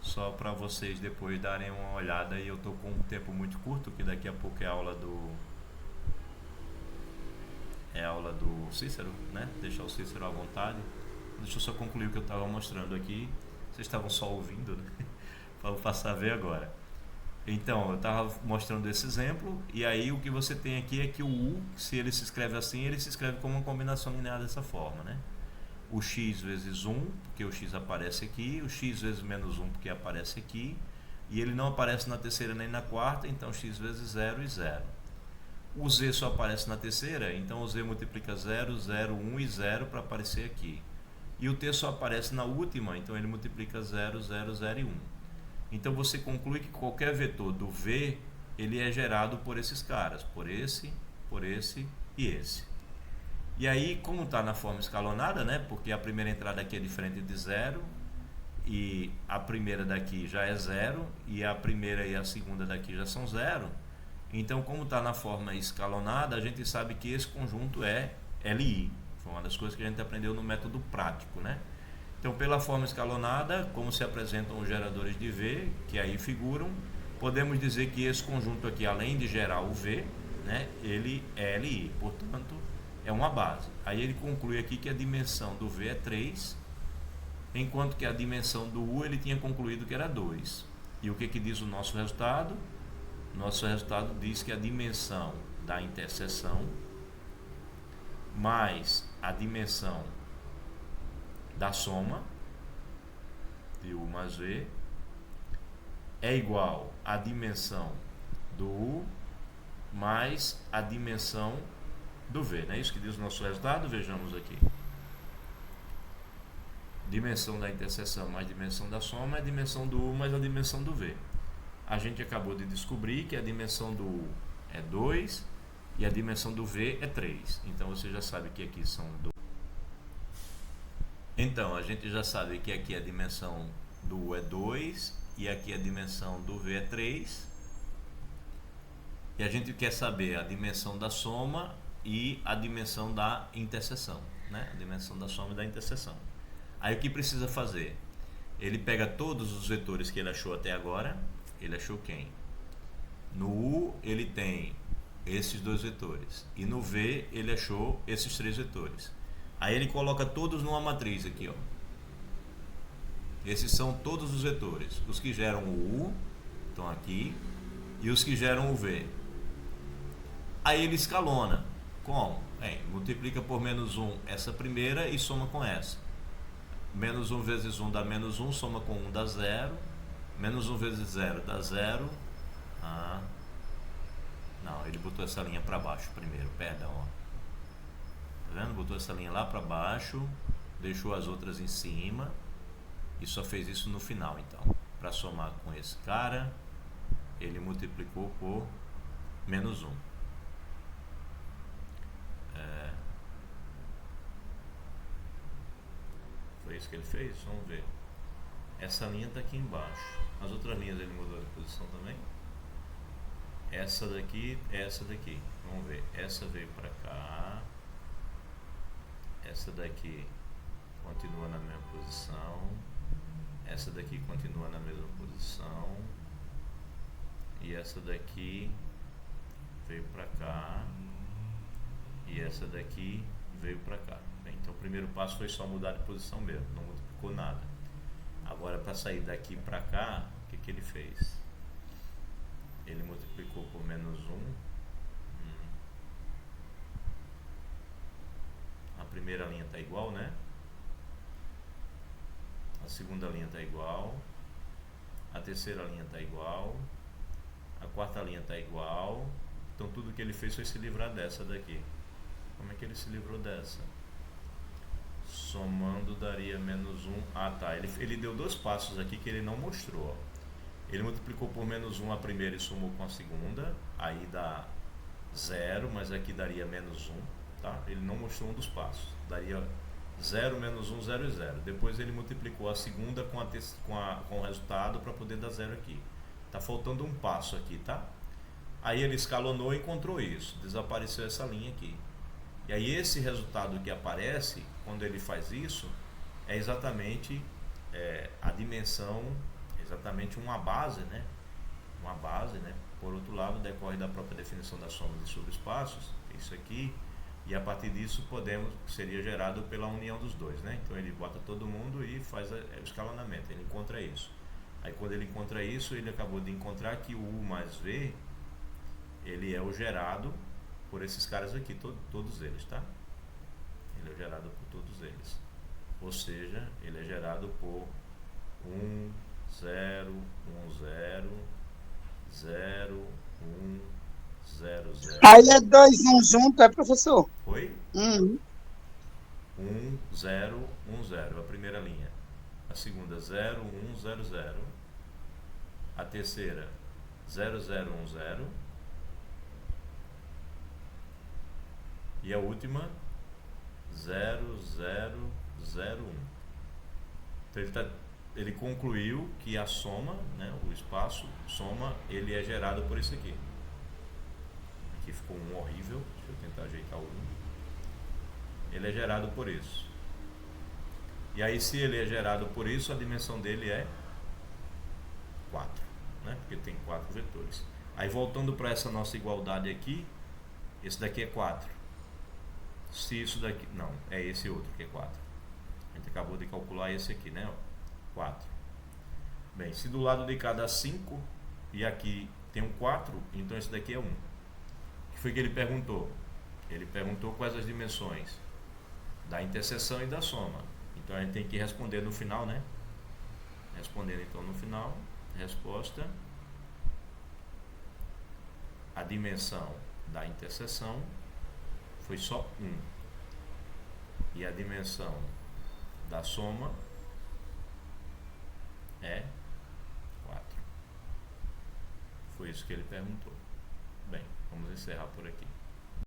só para vocês depois darem uma olhada. E eu tô com um tempo muito curto, que daqui a pouco é aula do Cícero, né? Deixar o Cícero à vontade. Deixa eu só concluir o que eu estava mostrando aqui. Vocês estavam só ouvindo, né? Vou passar a ver agora. Então, eu estava mostrando esse exemplo, e aí o que você tem aqui é que o U, se ele se escreve assim, ele se escreve como uma combinação linear dessa forma, né? O x vezes 1, porque o x aparece aqui, o x vezes menos 1, porque aparece aqui, e ele não aparece na terceira nem na quarta, então x vezes 0 e 0. O z só aparece na terceira, então o z multiplica 0, 0, 1 e 0 para aparecer aqui. e o T só aparece na última, então ele multiplica 0, 0, 0 e 1. Então você conclui que qualquer vetor do V, ele é gerado por esses caras, por esse e esse. E aí, como está na forma escalonada, né, porque a primeira entrada aqui é diferente de 0, e a primeira daqui já é 0, e a primeira e a segunda daqui já são 0, então como está na forma escalonada, a gente sabe que esse conjunto é LI. Foi uma das coisas que a gente aprendeu no método prático, né? Então, pela forma escalonada, como se apresentam os geradores de V, que aí figuram, podemos dizer que esse conjunto aqui, além de gerar o V, né, ele é LI, portanto, é uma base. Aí ele conclui aqui que a dimensão do V é 3, enquanto que a dimensão do U ele tinha concluído que era 2. E o que diz o nosso resultado? Nosso resultado diz que a dimensão da interseção mais a dimensão da soma de U mais V é igual à dimensão do U mais a dimensão do V. Não é isso que diz o nosso resultado? Vejamos aqui. Dimensão da interseção mais dimensão da soma é a dimensão do U mais a dimensão do V. A gente acabou de descobrir que a dimensão do U é 2 e a dimensão do V é 3. Então você já sabe que aqui são 2. Então a gente já sabe que aqui a dimensão do U é 2 e aqui a dimensão do V é 3. E a gente quer saber a dimensão da soma e a dimensão da interseção, né? A dimensão da soma e da interseção. Aí o que precisa fazer? Ele pega todos os vetores que ele achou até agora. Ele achou quem? No U ele tem esses dois vetores e no V ele achou esses três vetores. Aí ele coloca todos numa matriz aqui, ó. Esses são todos os vetores. Os que geram o U estão aqui e os que geram o V. Aí ele escalona. Como? Multiplica por menos 1 essa primeira e soma com essa. Menos 1 vezes 1 dá menos 1, soma com 1 dá 0. Menos 1 vezes 0 dá 0. Não, ele botou essa linha para baixo primeiro, perdão. Ó. Tá vendo? Botou essa linha lá para baixo, deixou as outras em cima e só fez isso no final, então. Para somar com esse cara, ele multiplicou por menos 1. Foi isso que ele fez? Vamos ver. Essa linha está aqui embaixo. As outras linhas ele mudou de posição também. Essa daqui, essa daqui. Vamos ver. Essa veio para cá. Essa daqui continua na mesma posição. Essa daqui continua na mesma posição. E essa daqui veio para cá. E essa daqui veio para cá. Então o primeiro passo foi só mudar de posição mesmo, não multiplicou nada. Agora para sair daqui para cá, o que ele fez? Ele multiplicou por menos 1. A primeira linha está igual, né? A segunda linha está igual. A terceira linha está igual. A quarta linha está igual. Então tudo que ele fez foi se livrar dessa daqui. Como é que ele se livrou dessa? Somando daria menos 1. Tá. Ele deu dois passos aqui que ele não mostrou. Ó. Ele multiplicou por menos 1 a primeira e somou com a segunda. Aí dá 0, mas aqui daria menos 1. Tá? Ele não mostrou um dos passos. Daria 0, menos 1, 0 e 0. Depois ele multiplicou a segunda com o resultado para poder dar 0 aqui. Tá faltando um passo aqui, tá? Aí ele escalonou e encontrou isso. Desapareceu essa linha aqui. E aí esse resultado que aparece, quando ele faz isso, é exatamente a dimensão, exatamente uma base, né? Uma base, né? Por outro lado, decorre da própria definição da soma de subespaços, isso aqui, e a partir disso seria gerado pela união dos dois, né? Então ele bota todo mundo e faz o escalonamento, ele encontra isso. Aí quando ele encontra isso, ele acabou de encontrar que o U mais V, ele é o gerado por esses caras aqui, todos eles, tá? Ele é gerado por todos eles. Ou seja, ele é gerado por 1, 0, 1, 0, 0, 1, 0, 0. Aí é 2, 1 junto, professor? Oi? 1. 1, 0, 1, 0, a primeira linha. A segunda, 0, 1, 0, 0. A terceira, 0, 0, 1, 0. E a última, 0, 0, 0, 1. Então ele concluiu que a soma, né, o espaço soma, ele é gerado por isso aqui. Aqui ficou um horrível, deixa eu tentar ajeitar o 1. Ele é gerado por isso. E aí, se ele é gerado por isso, a dimensão dele é 4, né? Porque tem 4 vetores. Aí, voltando para essa nossa igualdade aqui, esse daqui é 4. Se isso daqui... Não, é esse outro que é 4. A gente acabou de calcular esse aqui, né? 4. Bem, se do lado de cá dá 5 e aqui tem um 4, então esse daqui é 1. O que foi que ele perguntou? Ele perguntou quais as dimensões da interseção e da soma. Então a gente tem que responder no final, né? Respondendo então no final, resposta: a dimensão da interseção foi só 1. E a dimensão da soma é 4. Foi isso que ele perguntou. Bem, vamos encerrar por aqui.